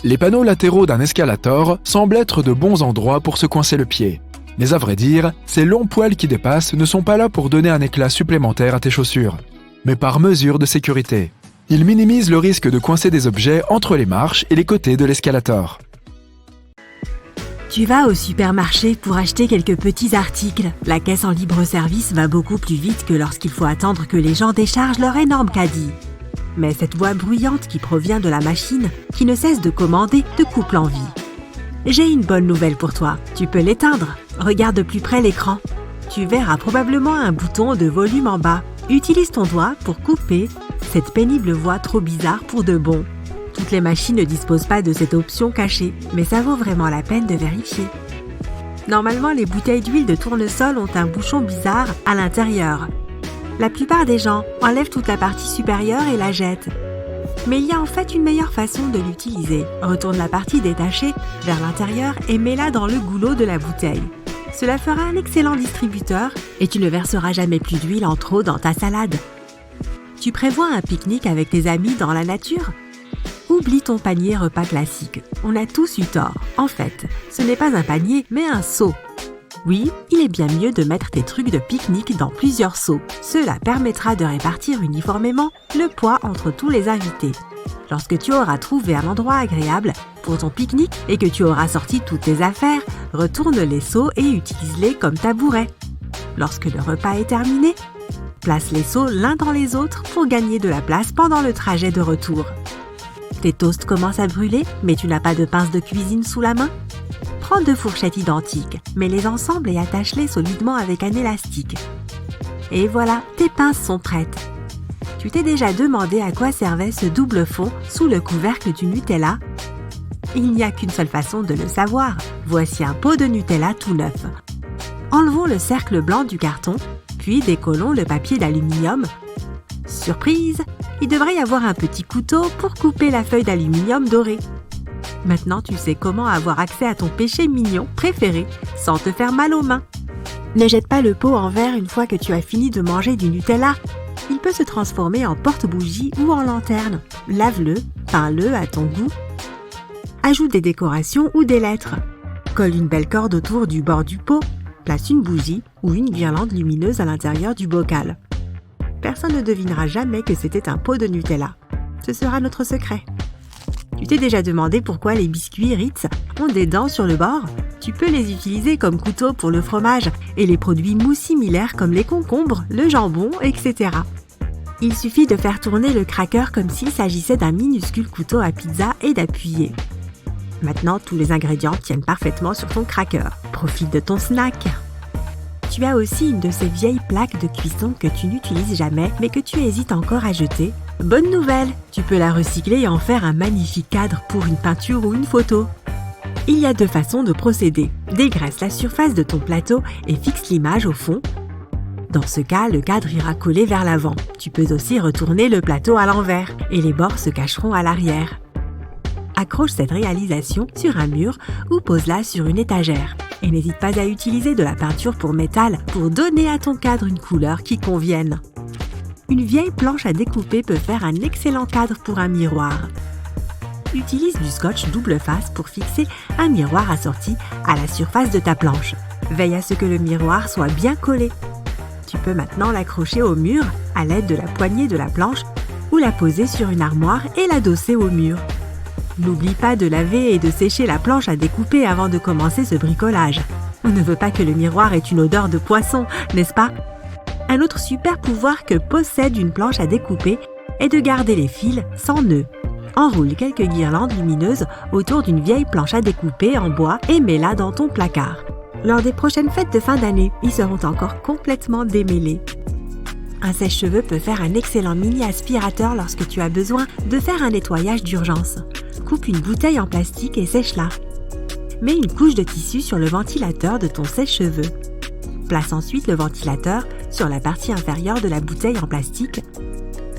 Les panneaux latéraux d'un escalator semblent être de bons endroits pour se coincer le pied. Mais à vrai dire, ces longs poils qui dépassent ne sont pas là pour donner un éclat supplémentaire à tes chaussures, mais par mesure de sécurité. Ils minimisent le risque de coincer des objets entre les marches et les côtés de l'escalator. Tu vas au supermarché pour acheter quelques petits articles. La caisse en libre-service va beaucoup plus vite que lorsqu'il faut attendre que les gens déchargent leur énorme caddie. Mais cette voix bruyante qui provient de la machine, qui ne cesse de commander, te coupe l'envie. J'ai une bonne nouvelle pour toi. Tu peux l'éteindre. Regarde de plus près l'écran. Tu verras probablement un bouton de volume en bas. Utilise ton doigt pour couper cette pénible voix trop bizarre pour de bon. Toutes les machines ne disposent pas de cette option cachée, mais ça vaut vraiment la peine de vérifier. Normalement, les bouteilles d'huile de tournesol ont un bouchon bizarre à l'intérieur. La plupart des gens enlèvent toute la partie supérieure et la jettent. Mais il y a en fait une meilleure façon de l'utiliser. Retourne la partie détachée vers l'intérieur et mets-la dans le goulot de la bouteille. Cela fera un excellent distributeur et tu ne verseras jamais plus d'huile en trop dans ta salade. Tu prévois un pique-nique avec tes amis dans la nature ? Oublie ton panier repas classique. On a tous eu tort. En fait, ce n'est pas un panier, mais un seau. Oui, il est bien mieux de mettre tes trucs de pique-nique dans plusieurs seaux. Cela permettra de répartir uniformément le poids entre tous les invités. Lorsque tu auras trouvé un endroit agréable pour ton pique-nique et que tu auras sorti toutes tes affaires, retourne les seaux et utilise-les comme tabouret. Lorsque le repas est terminé, place les seaux l'un dans les autres pour gagner de la place pendant le trajet de retour. Tes toasts commencent à brûler, mais tu n'as pas de pince de cuisine sous la main ? Prends 2 fourchettes identiques, mets-les ensemble et attache-les solidement avec un élastique. Et voilà, tes pinces sont prêtes. Tu t'es déjà demandé à quoi servait ce double fond sous le couvercle du Nutella ? Il n'y a qu'une seule façon de le savoir. Voici un pot de Nutella tout neuf. Enlevons le cercle blanc du carton, puis décollons le papier d'aluminium. Surprise, il devrait y avoir un petit couteau pour couper la feuille d'aluminium dorée. Maintenant, tu sais comment avoir accès à ton péché mignon préféré sans te faire mal aux mains. Ne jette pas le pot en verre une fois que tu as fini de manger du Nutella. Il peut se transformer en porte-bougie ou en lanterne. Lave-le, peins-le à ton goût. Ajoute des décorations ou des lettres. Colle une belle corde autour du bord du pot. Place une bougie ou une guirlande lumineuse à l'intérieur du bocal. Personne ne devinera jamais que c'était un pot de Nutella. Ce sera notre secret. Tu t'es déjà demandé pourquoi les biscuits Ritz ont des dents sur le bord ? Tu peux les utiliser comme couteau pour le fromage et les produits mous similaires comme les concombres, le jambon, etc. Il suffit de faire tourner le cracker comme s'il s'agissait d'un minuscule couteau à pizza et d'appuyer. Maintenant, tous les ingrédients tiennent parfaitement sur ton cracker. Profite de ton snack. Tu as aussi une de ces vieilles plaques de cuisson que tu n'utilises jamais mais que tu hésites encore à jeter. Bonne nouvelle, tu peux la recycler et en faire un magnifique cadre pour une peinture ou une photo. Il y a 2 façons de procéder. Dégraisse la surface de ton plateau et fixe l'image au fond. Dans ce cas, le cadre ira coller vers l'avant. Tu peux aussi retourner le plateau à l'envers et les bords se cacheront à l'arrière. Accroche cette réalisation sur un mur ou pose-la sur une étagère. Et n'hésite pas à utiliser de la peinture pour métal pour donner à ton cadre une couleur qui convienne. Une vieille planche à découper peut faire un excellent cadre pour un miroir. Utilise du scotch double face pour fixer un miroir assorti à la surface de ta planche. Veille à ce que le miroir soit bien collé. Tu peux maintenant l'accrocher au mur à l'aide de la poignée de la planche ou la poser sur une armoire et l'adosser au mur. N'oublie pas de laver et de sécher la planche à découper avant de commencer ce bricolage. On ne veut pas que le miroir ait une odeur de poisson, n'est-ce pas ? Un autre super pouvoir que possède une planche à découper est de garder les fils sans nœuds. Enroule quelques guirlandes lumineuses autour d'une vieille planche à découper en bois et mets-la dans ton placard. Lors des prochaines fêtes de fin d'année, ils seront encore complètement démêlés. Un sèche-cheveux peut faire un excellent mini-aspirateur lorsque tu as besoin de faire un nettoyage d'urgence. Coupe une bouteille en plastique et sèche-la. Mets une couche de tissu sur le ventilateur de ton sèche-cheveux. Place ensuite le ventilateur sur la partie inférieure de la bouteille en plastique.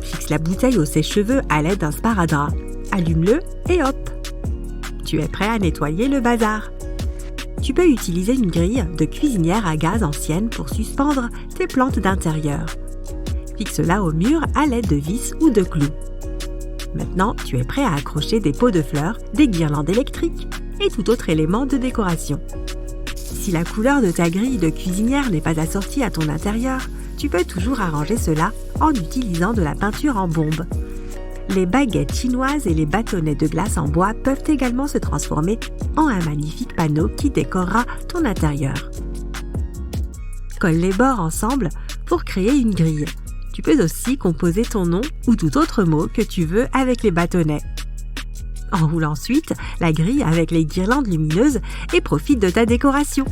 Fixe la bouteille au sèche-cheveux à l'aide d'un sparadrap. Allume-le et hop! Tu es prêt à nettoyer le bazar. Tu peux utiliser une grille de cuisinière à gaz ancienne pour suspendre tes plantes d'intérieur. Fixe-la au mur à l'aide de vis ou de clous. Maintenant, tu es prêt à accrocher des pots de fleurs, des guirlandes électriques et tout autre élément de décoration. Si la couleur de ta grille de cuisinière n'est pas assortie à ton intérieur, tu peux toujours arranger cela en utilisant de la peinture en bombe. Les baguettes chinoises et les bâtonnets de glace en bois peuvent également se transformer en un magnifique panneau qui décorera ton intérieur. Colle les bords ensemble pour créer une grille. Tu peux aussi composer ton nom ou tout autre mot que tu veux avec les bâtonnets. Enroule ensuite la grille avec les guirlandes lumineuses et profite de ta décoration.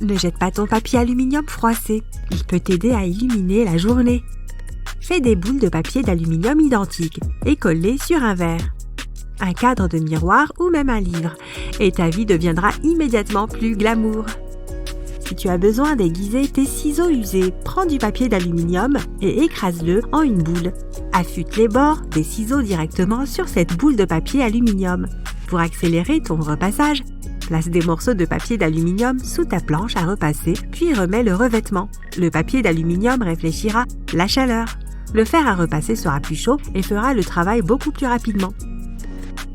Ne jette pas ton papier aluminium froissé, il peut t'aider à illuminer la journée. Fais des boules de papier d'aluminium identiques et colle-les sur un verre, un cadre de miroir ou même un livre, et ta vie deviendra immédiatement plus glamour. Si tu as besoin d'aiguiser tes ciseaux usés, prends du papier d'aluminium et écrase-le en une boule. Affûte les bords des ciseaux directement sur cette boule de papier aluminium. Pour accélérer ton repassage, place des morceaux de papier d'aluminium sous ta planche à repasser, puis remets le revêtement. Le papier d'aluminium réfléchira la chaleur. Le fer à repasser sera plus chaud et fera le travail beaucoup plus rapidement.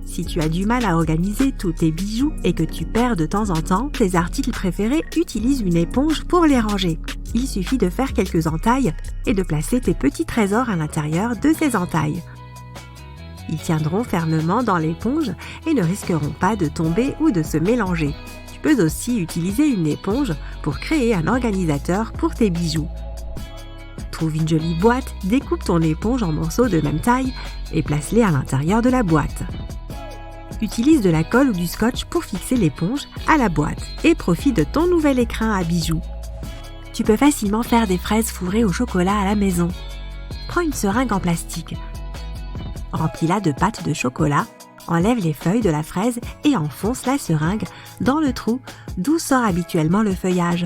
Si tu as du mal à organiser tous tes bijoux et que tu perds de temps en temps tes articles préférés, utilise une éponge pour les ranger. Il suffit de faire quelques entailles et de placer tes petits trésors à l'intérieur de ces entailles. Ils tiendront fermement dans l'éponge et ne risqueront pas de tomber ou de se mélanger. Tu peux aussi utiliser une éponge pour créer un organisateur pour tes bijoux. Trouve une jolie boîte, découpe ton éponge en morceaux de même taille et place-les à l'intérieur de la boîte. Utilise de la colle ou du scotch pour fixer l'éponge à la boîte et profite de ton nouvel écrin à bijoux. Tu peux facilement faire des fraises fourrées au chocolat à la maison. Prends une seringue en plastique. Remplis-la de pâte de chocolat, enlève les feuilles de la fraise et enfonce la seringue dans le trou d'où sort habituellement le feuillage.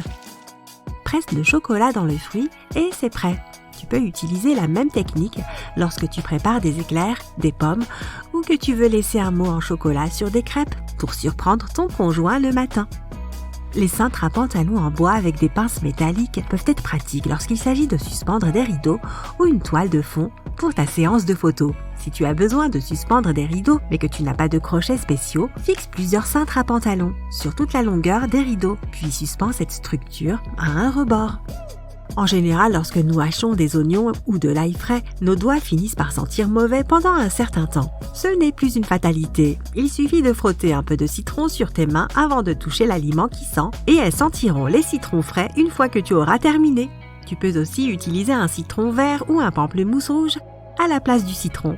Presse le chocolat dans le fruit et c'est prêt. Tu peux utiliser la même technique lorsque tu prépares des éclairs, des pommes ou que tu veux laisser un mot en chocolat sur des crêpes pour surprendre ton conjoint le matin. Les cintres à pantalon en bois avec des pinces métalliques peuvent être pratiques lorsqu'il s'agit de suspendre des rideaux ou une toile de fond pour ta séance de photos. Si tu as besoin de suspendre des rideaux mais que tu n'as pas de crochets spéciaux, fixe plusieurs cintres à pantalon sur toute la longueur des rideaux, puis suspends cette structure à un rebord. En général, lorsque nous hachons des oignons ou de l'ail frais, nos doigts finissent par sentir mauvais pendant un certain temps. Ce n'est plus une fatalité. Il suffit de frotter un peu de citron sur tes mains avant de toucher l'aliment qui sent et elles sentiront les citrons frais une fois que tu auras terminé. Tu peux aussi utiliser un citron vert ou un pamplemousse rouge à la place du citron.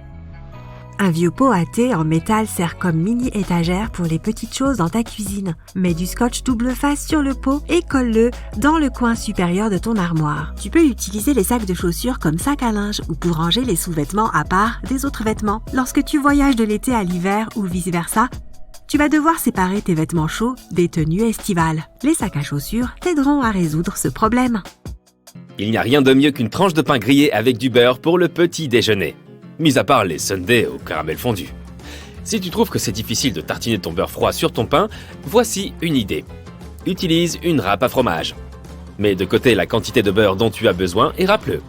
Un vieux pot à thé en métal sert comme mini-étagère pour les petites choses dans ta cuisine. Mets du scotch double face sur le pot et colle-le dans le coin supérieur de ton armoire. Tu peux utiliser les sacs de chaussures comme sac à linge ou pour ranger les sous-vêtements à part des autres vêtements. Lorsque tu voyages de l'été à l'hiver ou vice-versa, tu vas devoir séparer tes vêtements chauds des tenues estivales. Les sacs à chaussures t'aideront à résoudre ce problème. Il n'y a rien de mieux qu'une tranche de pain grillé avec du beurre pour le petit déjeuner. Mis à part les sundaes au caramel fondu. Si tu trouves que c'est difficile de tartiner ton beurre froid sur ton pain, voici une idée. Utilise une râpe à fromage. Mets de côté la quantité de beurre dont tu as besoin et râpe-le.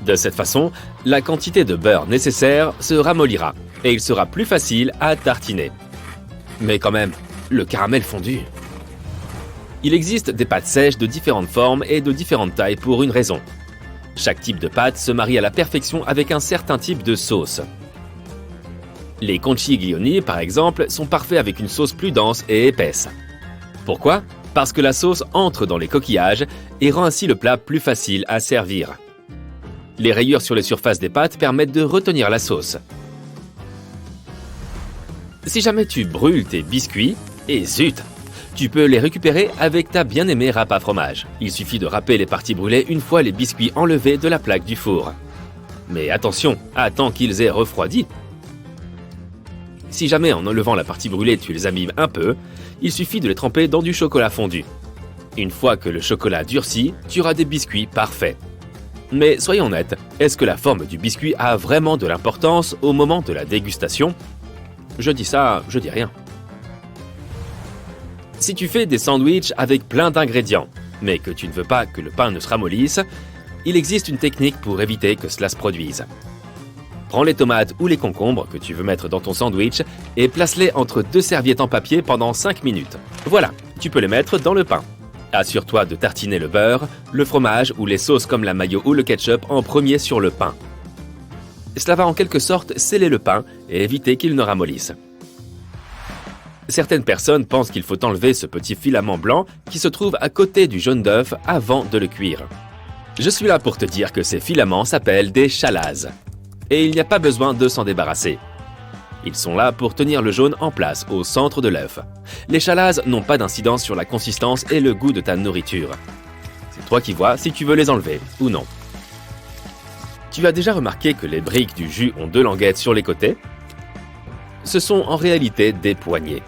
De cette façon, la quantité de beurre nécessaire se ramollira et il sera plus facile à tartiner. Mais quand même, le caramel fondu. Il existe des pâtes sèches de différentes formes et de différentes tailles pour une raison. Chaque type de pâte se marie à la perfection avec un certain type de sauce. Les conchiglioni, par exemple, sont parfaits avec une sauce plus dense et épaisse. Pourquoi ? Parce que la sauce entre dans les coquillages et rend ainsi le plat plus facile à servir. Les rayures sur les surfaces des pâtes permettent de retenir la sauce. Si jamais tu brûles tes biscuits, et zut, tu peux les récupérer avec ta bien-aimée râpe à fromage. Il suffit de râper les parties brûlées une fois les biscuits enlevés de la plaque du four. Mais attention, attends qu'ils aient refroidi. Si jamais en enlevant la partie brûlée tu les abîmes un peu, il suffit de les tremper dans du chocolat fondu. Une fois que le chocolat durcit, tu auras des biscuits parfaits. Mais soyons honnêtes, est-ce que la forme du biscuit a vraiment de l'importance au moment de la dégustation ? Je dis ça, je dis rien. Si tu fais des sandwichs avec plein d'ingrédients, mais que tu ne veux pas que le pain ne se ramollisse, il existe une technique pour éviter que cela se produise. Prends les tomates ou les concombres que tu veux mettre dans ton sandwich et place-les entre deux serviettes en papier pendant 5 minutes. Voilà, tu peux les mettre dans le pain. Assure-toi de tartiner le beurre, le fromage ou les sauces comme la mayo ou le ketchup en premier sur le pain. Cela va en quelque sorte sceller le pain et éviter qu'il ne ramollisse. Certaines personnes pensent qu'il faut enlever ce petit filament blanc qui se trouve à côté du jaune d'œuf avant de le cuire. Je suis là pour te dire que ces filaments s'appellent des chalases. Et il n'y a pas besoin de s'en débarrasser. Ils sont là pour tenir le jaune en place au centre de l'œuf. Les chalases n'ont pas d'incidence sur la consistance et le goût de ta nourriture. C'est toi qui vois si tu veux les enlever ou non. Tu as déjà remarqué que les briques du jus ont 2 languettes sur les côtés? Ce sont en réalité des poignées.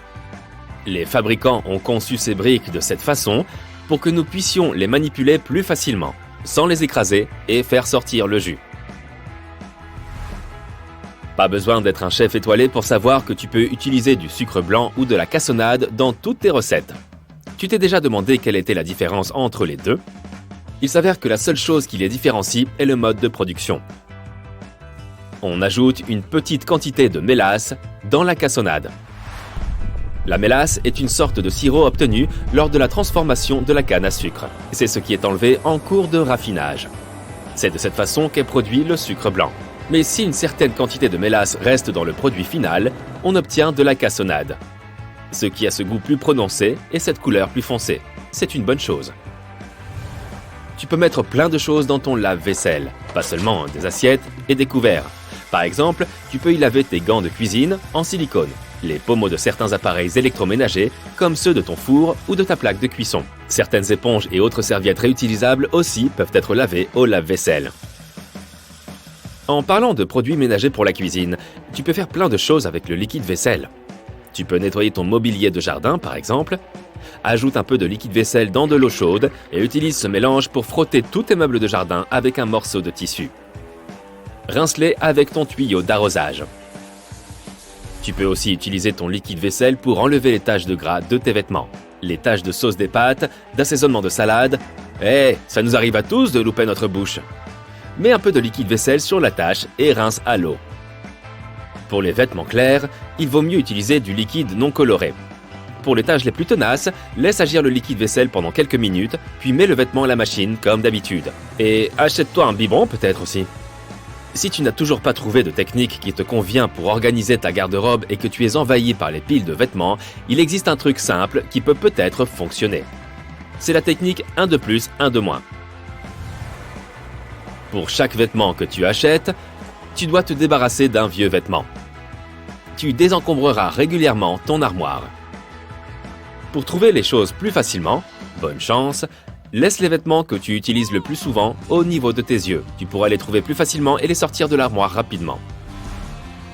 Les fabricants ont conçu ces briques de cette façon pour que nous puissions les manipuler plus facilement, sans les écraser et faire sortir le jus. Pas besoin d'être un chef étoilé pour savoir que tu peux utiliser du sucre blanc ou de la cassonade dans toutes tes recettes. Tu t'es déjà demandé quelle était la différence entre les deux? Il s'avère que la seule chose qui les différencie est le mode de production. On ajoute une petite quantité de mélasse dans la cassonade. La mélasse est une sorte de sirop obtenu lors de la transformation de la canne à sucre. C'est ce qui est enlevé en cours de raffinage. C'est de cette façon qu'est produit le sucre blanc. Mais si une certaine quantité de mélasse reste dans le produit final, on obtient de la cassonade. Ce qui a ce goût plus prononcé et cette couleur plus foncée. C'est une bonne chose. Tu peux mettre plein de choses dans ton lave-vaisselle, pas seulement des assiettes et des couverts. Par exemple, tu peux y laver tes gants de cuisine en silicone, les pommeaux de certains appareils électroménagers, comme ceux de ton four ou de ta plaque de cuisson. Certaines éponges et autres serviettes réutilisables aussi peuvent être lavées au lave-vaisselle. En parlant de produits ménagers pour la cuisine, tu peux faire plein de choses avec le liquide vaisselle. Tu peux nettoyer ton mobilier de jardin, par exemple. Ajoute un peu de liquide vaisselle dans de l'eau chaude et utilise ce mélange pour frotter tous tes meubles de jardin avec un morceau de tissu. Rince-les avec ton tuyau d'arrosage. Tu peux aussi utiliser ton liquide vaisselle pour enlever les taches de gras de tes vêtements, les taches de sauce des pâtes, d'assaisonnement de salade. Ça nous arrive à tous de louper notre bouche. Mets un peu de liquide vaisselle sur la tache et rince à l'eau. Pour les vêtements clairs, il vaut mieux utiliser du liquide non coloré. Pour les taches les plus tenaces, laisse agir le liquide vaisselle pendant quelques minutes, puis mets le vêtement à la machine comme d'habitude. Et achète-toi un biberon peut-être aussi. Si tu n'as toujours pas trouvé de technique qui te convient pour organiser ta garde-robe et que tu es envahi par les piles de vêtements, il existe un truc simple qui peut peut-être fonctionner. C'est la technique 1 de plus, 1 de moins. Pour chaque vêtement que tu achètes, tu dois te débarrasser d'un vieux vêtement. Tu désencombreras régulièrement ton armoire. Pour trouver les choses plus facilement, bonne chance, laisse les vêtements que tu utilises le plus souvent au niveau de tes yeux. Tu pourras les trouver plus facilement et les sortir de l'armoire rapidement.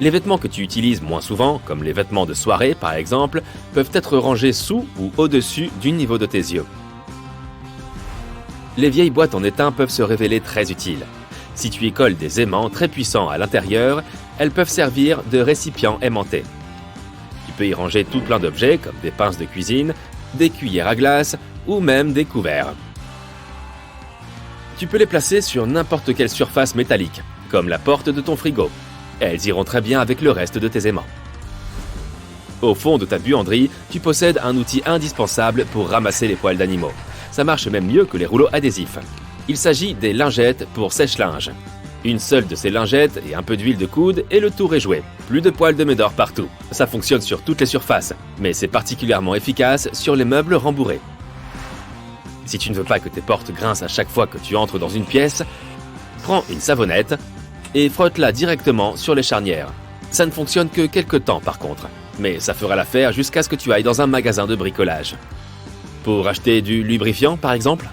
Les vêtements que tu utilises moins souvent, comme les vêtements de soirée par exemple, peuvent être rangés sous ou au-dessus du niveau de tes yeux. Les vieilles boîtes en étain peuvent se révéler très utiles. Si tu y colles des aimants très puissants à l'intérieur, elles peuvent servir de récipients aimantés. Tu peux y ranger tout plein d'objets comme des pinces de cuisine, des cuillères à glace ou même des couverts. Tu peux les placer sur n'importe quelle surface métallique, comme la porte de ton frigo. Elles iront très bien avec le reste de tes aimants. Au fond de ta buanderie, tu possèdes un outil indispensable pour ramasser les poils d'animaux. Ça marche même mieux que les rouleaux adhésifs. Il s'agit des lingettes pour sèche-linge. Une seule de ces lingettes et un peu d'huile de coude et le tour est joué. Plus de poils de médor partout. Ça fonctionne sur toutes les surfaces, mais c'est particulièrement efficace sur les meubles rembourrés. Si tu ne veux pas que tes portes grincent à chaque fois que tu entres dans une pièce, prends une savonnette et frotte-la directement sur les charnières. Ça ne fonctionne que quelques temps par contre, mais ça fera l'affaire jusqu'à ce que tu ailles dans un magasin de bricolage. Pour acheter du lubrifiant par exemple?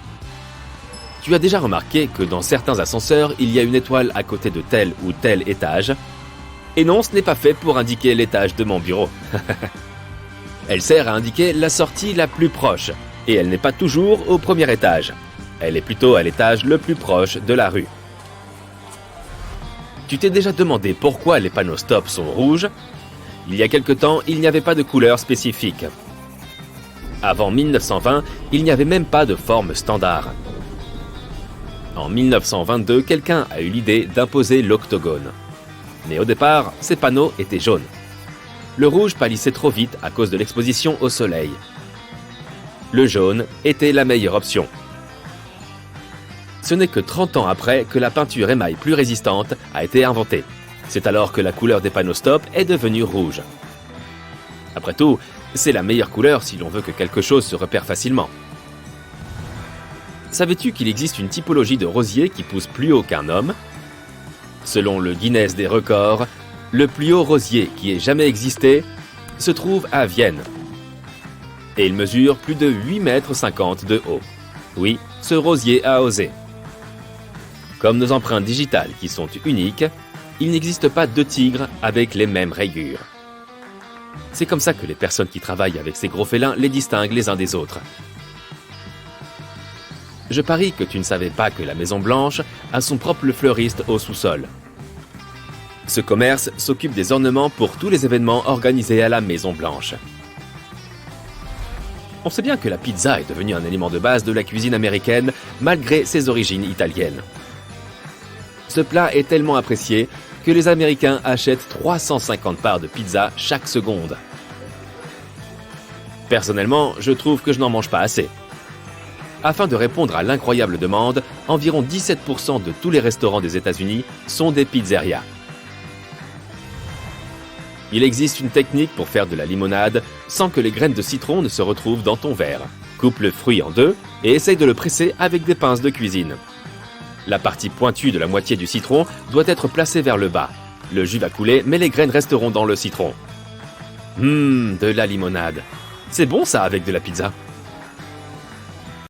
Tu as déjà remarqué que dans certains ascenseurs, il y a une étoile à côté de tel ou tel étage? Et non, ce n'est pas fait pour indiquer l'étage de mon bureau. Elle sert à indiquer la sortie la plus proche, et elle n'est pas toujours au premier étage. Elle est plutôt à l'étage le plus proche de la rue. Tu t'es déjà demandé pourquoi les panneaux stop sont rouges? Il y a quelque temps, il n'y avait pas de couleur spécifique. Avant 1920, il n'y avait même pas de forme standard. En 1922, quelqu'un a eu l'idée d'imposer l'octogone. Mais au départ, ces panneaux étaient jaunes. Le rouge pâlissait trop vite à cause de l'exposition au soleil. Le jaune était la meilleure option. Ce n'est que 30 ans après que la peinture émail plus résistante a été inventée. C'est alors que la couleur des panneaux stop est devenue rouge. Après tout, c'est la meilleure couleur si l'on veut que quelque chose se repère facilement. Savais-tu qu'il existe une typologie de rosier qui pousse plus haut qu'un homme ? Selon le Guinness des records, le plus haut rosier qui ait jamais existé se trouve à Vienne. Et il mesure plus de 8,50 m de haut. Oui, ce rosier a osé. Comme nos empreintes digitales qui sont uniques, il n'existe pas deux tigres avec les mêmes rayures. C'est comme ça que les personnes qui travaillent avec ces gros félins les distinguent les uns des autres. Je parie que tu ne savais pas que la Maison Blanche a son propre fleuriste au sous-sol. Ce commerce s'occupe des ornements pour tous les événements organisés à la Maison Blanche. On sait bien que la pizza est devenue un élément de base de la cuisine américaine malgré ses origines italiennes. Ce plat est tellement apprécié que les Américains achètent 350 parts de pizza chaque seconde. Personnellement, je trouve que je n'en mange pas assez. Afin de répondre à l'incroyable demande, environ 17% de tous les restaurants des États-Unis sont des pizzerias. Il existe une technique pour faire de la limonade sans que les graines de citron ne se retrouvent dans ton verre. Coupe le fruit en deux et essaye de le presser avec des pinces de cuisine. La partie pointue de la moitié du citron doit être placée vers le bas. Le jus va couler, mais les graines resteront dans le citron. De la limonade. C'est bon ça avec de la pizza.